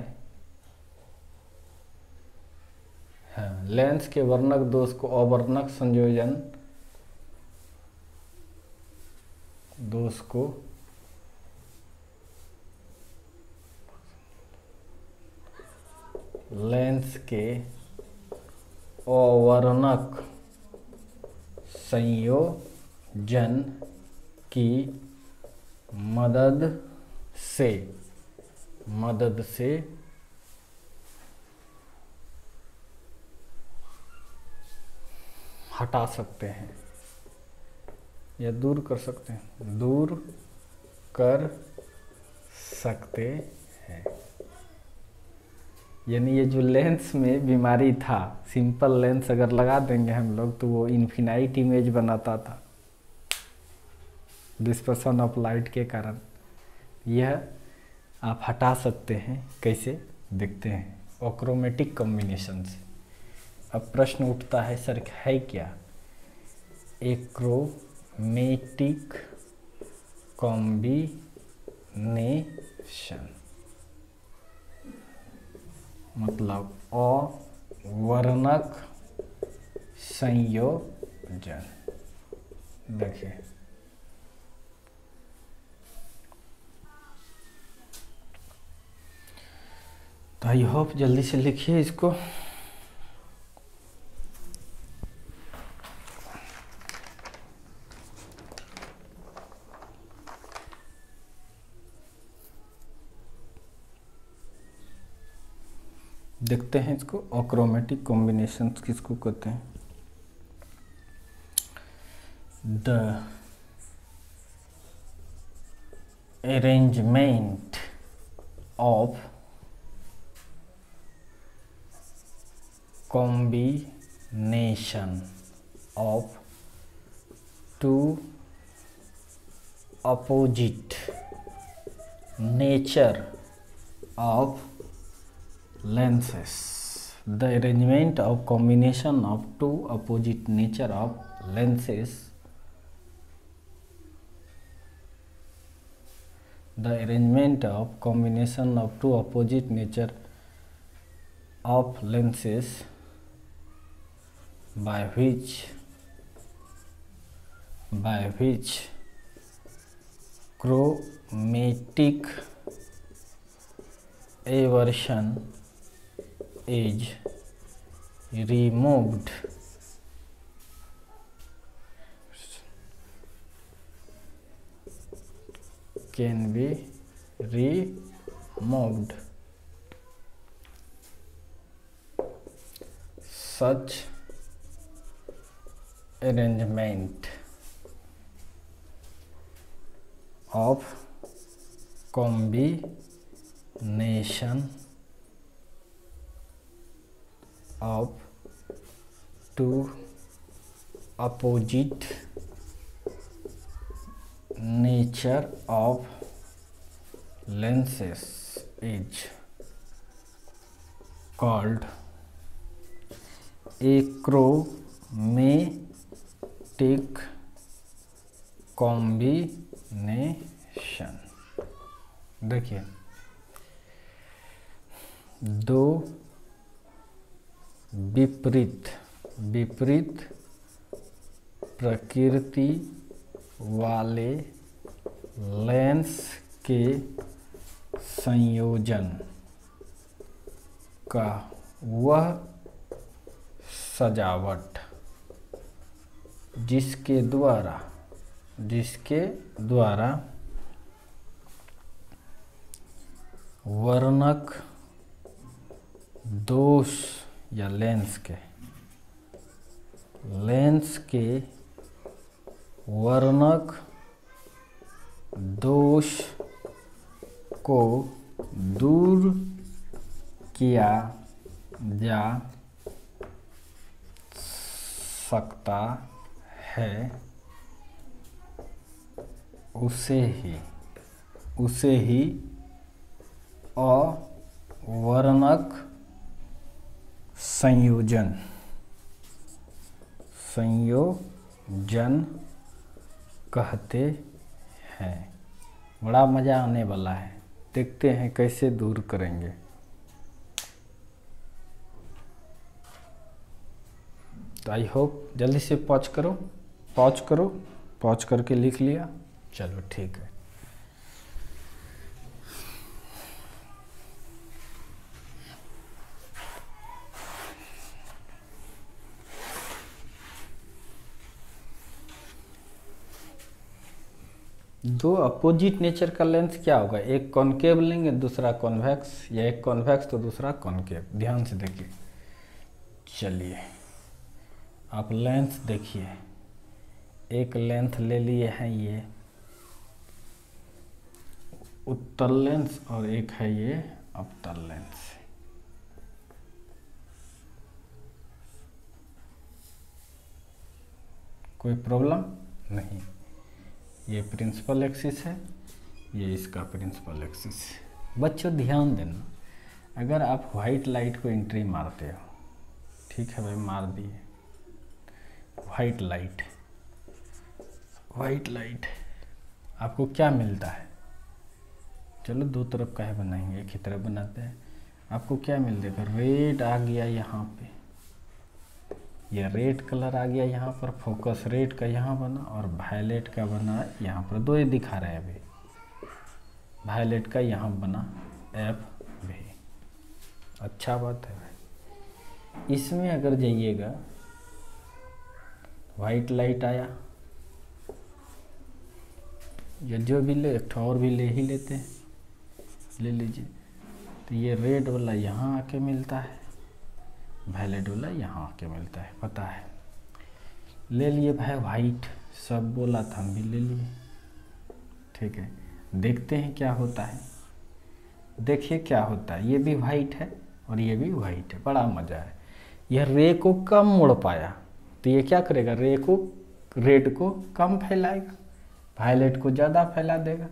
lens के वर्णक दोष को अवर्णक संयोजन दोष को लेंस के अवर्णक संयोजन की मदद से हटा सकते हैं या दूर कर सकते हैं, दूर कर सकते हैं। यानी ये जो लेंस में बीमारी था, सिंपल लेंस अगर लगा देंगे हम लोग तो वो इन्फिनाइट इमेज बनाता था डिस्पर्शन ऑफ लाइट के कारण। यह आप हटा सकते हैं, कैसे देखते हैं, अक्रोमेटिक कॉम्बिनेशन से। अब प्रश्न उठता है सर है क्या एक्रोमेटिक कॉम्बिनेशन, मतलब अवर्णक संयोजन। देखिए तो आई होप जल्दी से लिखिए इसको। देखते हैं इसको, अक्रोमेटिक कॉम्बिनेशंस किसको कहते हैं। The arrangement of combination of two opposite nature of lenses. The arrangement of combination of two opposite nature of lenses. The arrangement of combination of two opposite nature of lenses by which chromatic aberration is removed can be removed. Such arrangement of combination of two opposite nature of lenses is called achromatic combination. देखिए दो विपरीत प्रकृति वाले lens के संयोजन का वह सजावट जिसके द्वारा वर्णक दोष या लेंस के वर्णक दोष को दूर किया जा सकता है, उसे ही अवर्णक संयोजन कहते हैं। बड़ा मज़ा आने वाला है, देखते हैं कैसे दूर करेंगे। तो आई होप जल्दी से पॉज करो, पॉज करके लिख लिया, चलो ठीक है। दो अपोजिट नेचर का लेंस क्या होगा, एक कॉनकेव लेंगे दूसरा कॉन्वेक्स, या एक कॉन्वेक्स तो दूसरा कॉनकेव। ध्यान से देखिए, चलिए आप लेंस देखिए, एक लेंथ ले लिए हैं ये उत्तल लेंस और एक है ये अवतल लेंस। कोई प्रॉब्लम नहीं। ये प्रिंसिपल एक्सिस है, ये इसका प्रिंसिपल एक्सिस है। बच्चों ध्यान देना, अगर आप वाइट लाइट को एंट्री मारते हो, ठीक है भाई मार दिए, वाइट लाइट आपको क्या मिलता है, चलो दो तरफ का है बनाएंगे, एक ही तरफ बनाते हैं। आपको क्या मिल देगा, रेड आ गया यहाँ पे, ये रेड कलर आ गया यहाँ पर, फोकस रेड का यहाँ बना और वायलेट का बना यहाँ पर, दो ही दिखा रहे हैं अभी। वायलेट का यहाँ बना एफ भी, अच्छा बात है भाई। इसमें अगर जाइएगा वाइट लाइट आया, या जो भी ले, एक और भी ले ही लेते हैं, ले लीजिए। तो ये रेड वाला यहाँ आके मिलता है, वायलेट वाला यहाँ आके मिलता है, पता है। ले लिए भाई वाइट, सब बोला था हम भी ले लिए, ठीक है। देखते हैं क्या होता है, देखिए क्या होता है। ये भी वाइट है और ये भी वाइट है, बड़ा मज़ा है। यह रे को कम मोड़ पाया तो ये क्या करेगा, रे को रेड को कम फैलाएगा, वायलेट को ज़्यादा फैला देगा।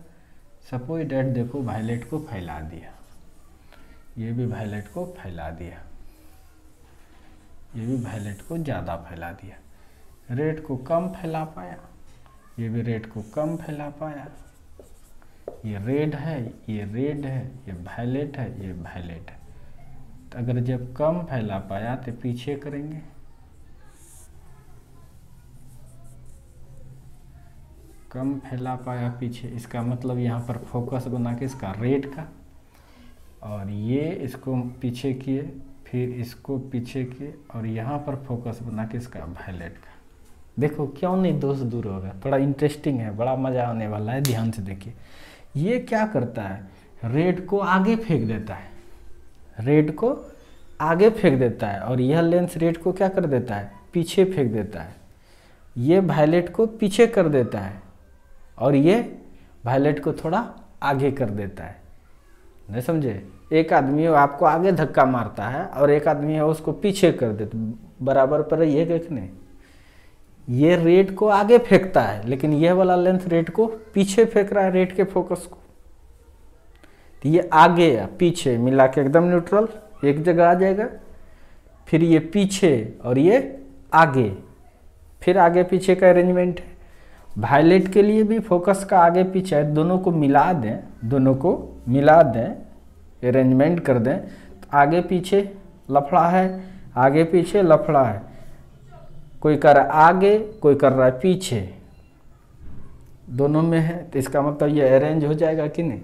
सपोज डेट देखो वायलेट को फैला दिया, ये भी वायलेट को फैला दिया, ये भी वायलेट को ज़्यादा फैला दिया। रेड को कम फैला पाया, ये भी रेड को कम फैला पाया। ये रेड है, ये रेड है, ये वायलेट है, ये वायलेट है। तो अगर जब कम फैला पाया तो पीछे करेंगे, कम फैला पाया पीछे, इसका मतलब यहाँ पर फोकस बना के इसका रेड का, और ये इसको पीछे किए, फिर इसको पीछे किए, और यहाँ पर फोकस बना के इसका वायलेट का। देखो क्यों नहीं दोष दूर होगा, बड़ा इंटरेस्टिंग है, बड़ा मज़ा आने वाला है। ध्यान से देखिए, ये क्या करता है, रेड को आगे फेंक देता है, रेड को आगे फेंक देता है, और यह लेंस रेड को क्या कर देता है, पीछे फेंक देता है। ये वायलेट को पीछे कर देता है और ये वायलेट को थोड़ा आगे कर देता है। नहीं समझे, एक आदमी आपको आगे धक्का मारता है और एक आदमी है उसको पीछे कर देता, बराबर पर ये देखने, ये रेड को आगे फेंकता है लेकिन यह वाला लेंस रेड को पीछे फेंक रहा है, रेड के फोकस को। तो ये आगे या पीछे मिला के एकदम न्यूट्रल एक जगह आ जाएगा, फिर ये पीछे और ये आगे, फिर आगे पीछे का अरेंजमेंट है। वायलेट के लिए भी फोकस का आगे पीछे है, दोनों को मिला दें, दोनों को मिला दें, अरेंजमेंट कर दें तो आगे पीछे लफड़ा है, आगे पीछे लफड़ा है। कोई कर रहा है आगे, कोई कर रहा है पीछे, दोनों में है, तो इसका मतलब ये अरेंज हो जाएगा कि नहीं।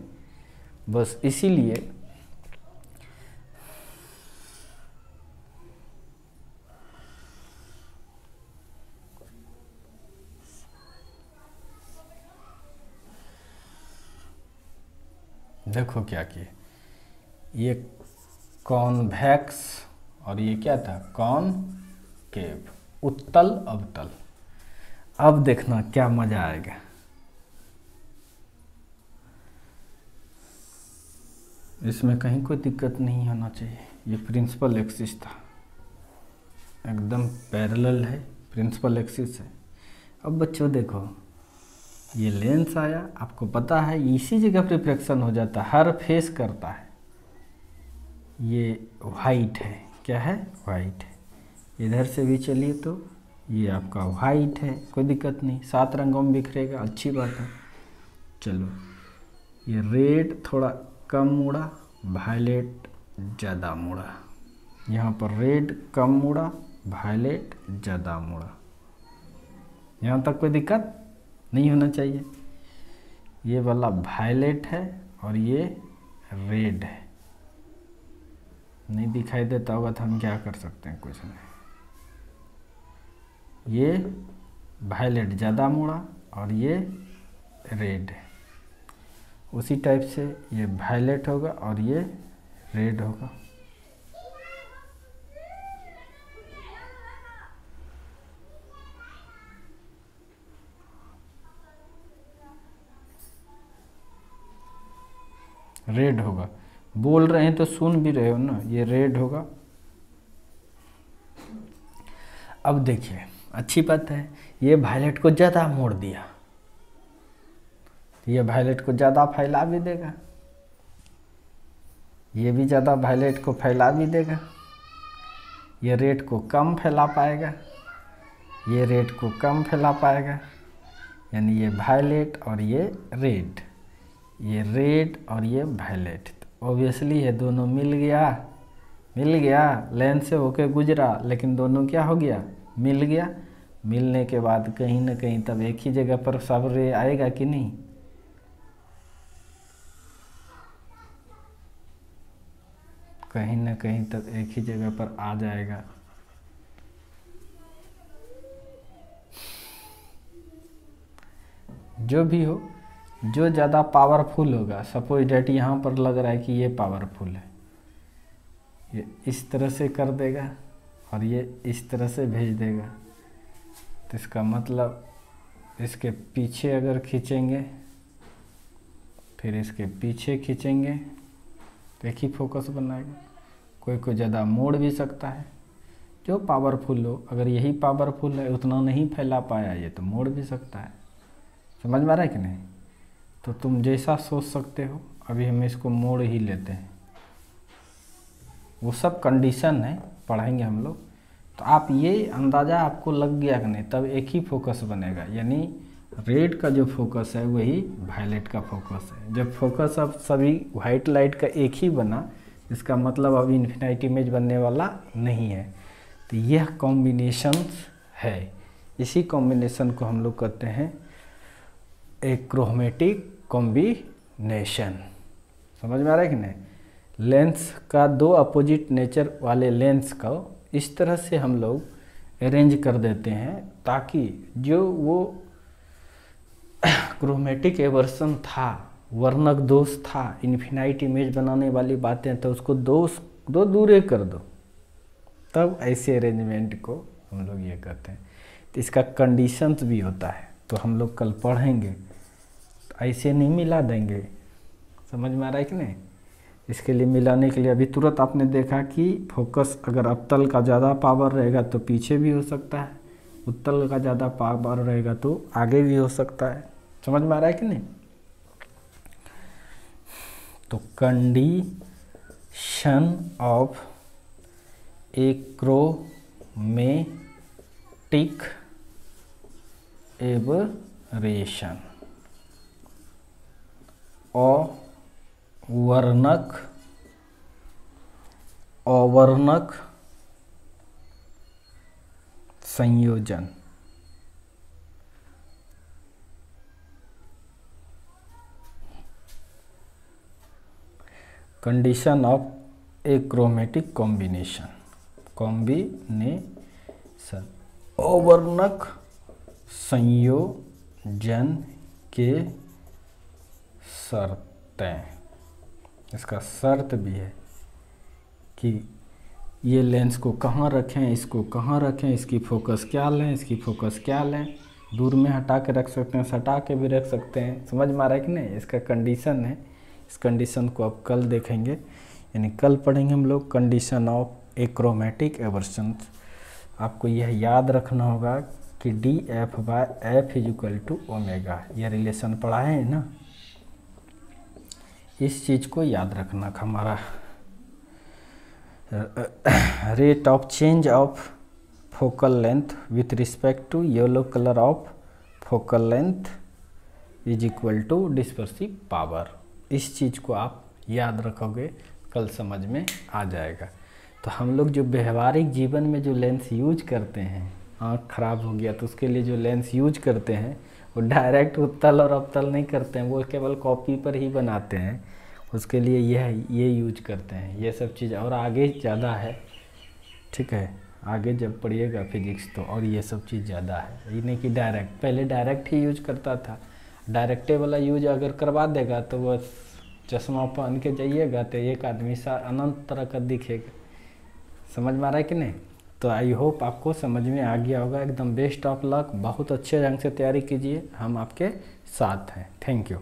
बस इसीलिए देखो क्या किए, ये कॉन्वेक्स और ये क्या था, कॉनकेव, उत्तल अवतल। अब देखना क्या मजा आएगा। इसमें कहीं कोई दिक्कत नहीं होना चाहिए। ये प्रिंसिपल एक्सिस था, एकदम पैरेलल है, प्रिंसिपल एक्सिस है। अब बच्चों देखो, ये लेंस आया, आपको पता है इसी जगह रिफ्लेक्शन हो जाता है, हर फेस करता है। ये वाइट है, क्या है, वाइट है। इधर से भी चलिए तो ये आपका वाइट है, कोई दिक्कत नहीं, 7 रंगों में बिखरेगा, अच्छी बात है। चलो, ये रेड थोड़ा कम मुड़ा, वायलेट ज़्यादा मुड़ा। यहाँ पर रेड कम मुड़ा, वायलेट ज़्यादा मुड़ा। यहाँ तक कोई दिक्कत नहीं होना चाहिए। ये वाला वायलेट है और ये रेड है। नहीं दिखाई देता होगा तो हम क्या कर सकते हैं, कुछ नहीं। ये वायलेट ज़्यादा मुड़ा और ये रेड है। उसी टाइप से ये वायलेट होगा और ये रेड होगा। रेड होगा, बोल रहे हैं तो सुन भी रहे हो ना, ये रेड होगा। अब देखिए, अच्छी बात है, ये वायलेट को ज़्यादा मोड़ दिया, ये वायलेट को ज़्यादा फैला भी देगा, ये भी ज़्यादा वायलेट को फैला भी देगा। ये रेड को कम फैला पाएगा, ये रेड को कम फैला पाएगा। यानी ये वायलेट और ये रेड, ये रेड और ये वायलेट। तो ऑब्वियसली ये दोनों मिल गया, लेंस से होके गुजरा, लेकिन दोनों क्या हो गया, मिल गया। मिलने के बाद कहीं ना कहीं तब एक ही जगह पर सब रे आएगा कि नहीं। कहीं ना कहीं तब एक ही जगह पर आ जाएगा। जो भी हो, जो ज़्यादा पावरफुल होगा, सपोज डेट यहाँ पर लग रहा है कि ये पावरफुल है, ये इस तरह से कर देगा और ये इस तरह से भेज देगा। तो इसका मतलब इसके पीछे अगर खींचेंगे, फिर इसके पीछे खींचेंगे तो एक ही फोकस बनाएगा। कोई ज़्यादा मोड़ भी सकता है, जो पावरफुल हो। अगर यही पावरफुल है, उतना नहीं फैला पाया, ये तो मोड़ भी सकता है। समझ में आ रहा है कि नहीं। तो तुम जैसा सोच सकते हो, अभी हम इसको मोड़ ही लेते हैं। वो सब कंडीशन है, पढ़ाएंगे हम लोग। तो आप ये अंदाज़ा आपको लग गया कि नहीं, तब एक ही फोकस बनेगा। यानी रेड का जो फोकस है वही वायलेट का फोकस है। जब फोकस अब सभी वाइट लाइट का एक ही बना, इसका मतलब अब इन्फिनाइट इमेज बनने वाला नहीं है। तो यह कॉम्बिनेशन है, इसी कॉम्बिनेशन को हम लोग कहते हैं एक क्रोमेटिक कॉम्बिनेशन। समझ में आ रहा है कि नहीं। लेंस का दो अपोजिट नेचर वाले लेंस को इस तरह से हम लोग अरेंज कर देते हैं ताकि जो वो क्रोमेटिक एवर्सन था, वर्णक दोष था, इन्फिनाइट इमेज बनाने वाली बातें, तो उसको दो दूरे कर दो। तब ऐसे अरेंजमेंट को हम लोग ये कहते हैं। तो इसका कंडीशंस भी होता है, तो हम लोग कल पढ़ेंगे। तो ऐसे नहीं मिला देंगे, समझ में आ रहा है कि नहीं। इसके लिए मिलाने के लिए अभी तुरंत आपने देखा कि फोकस अगर अवतल का ज़्यादा पावर रहेगा तो पीछे भी हो सकता है, उत्तल का ज़्यादा पावर रहेगा तो आगे भी हो सकता है। समझ में आ रहा है कि नहीं। तो कंडीशन ऑफ एक्रोमेटिक एबरेशन, अवर्णक संयोजन। कंडीशन ऑफ एक्रोमेटिक कॉम्बिनेशन, अवर्णक संयोजन के शर्तें। इसका शर्त भी है कि ये लेंस को कहाँ रखें, इसको कहाँ रखें, इसकी फोकस क्या लें, इसकी फोकस क्या लें। दूर में हटा के रख सकते हैं, सटा के भी रख सकते हैं। समझ में आ रहा है कि नहीं? इसका कंडीशन है। इस कंडीशन को आप कल देखेंगे, यानी कल पढ़ेंगे हम लोग कंडीशन ऑफ एक्रोमेटिक एवर्शन। आपको यह याद रखना होगा कि DF/F = ओमेगा, यह रिलेशन पढ़ा है ना, इस चीज़ को याद रखना। हमारा rate of change of focal length with respect to yellow colour of focal length = dispersive power. इस चीज़ को आप याद रखोगे, कल समझ में आ जाएगा। तो हम लोग जो व्यवहारिक जीवन में जो लेंस यूज करते हैं, आँख खराब हो गया तो उसके लिए जो लेंस यूज करते हैं वो डायरेक्ट उत्तल और अवतल नहीं करते हैं, वो केवल कॉपी पर ही बनाते हैं। उसके लिए ये यूज करते हैं। ये सब चीज़ और आगे ज़्यादा है, ठीक है? आगे जब पढ़िएगा फिजिक्स तो और ये सब चीज़ ज़्यादा है। ये नहीं कि डायरेक्ट, पहले डायरेक्ट ही यूज करता था। डायरेक्टे वाला यूज अगर करवा देगा तो बस चश्मा पहन के जाइएगा तो एक आदमी सा अनंत तरह का दिखेगा। समझ में आ रहा है कि नहीं? तो आई होप आपको समझ में आ गया होगा। एकदम बेस्ट ऑफ लक, बहुत अच्छे ढंग से तैयारी कीजिए, हम आपके साथ हैं। Thank you.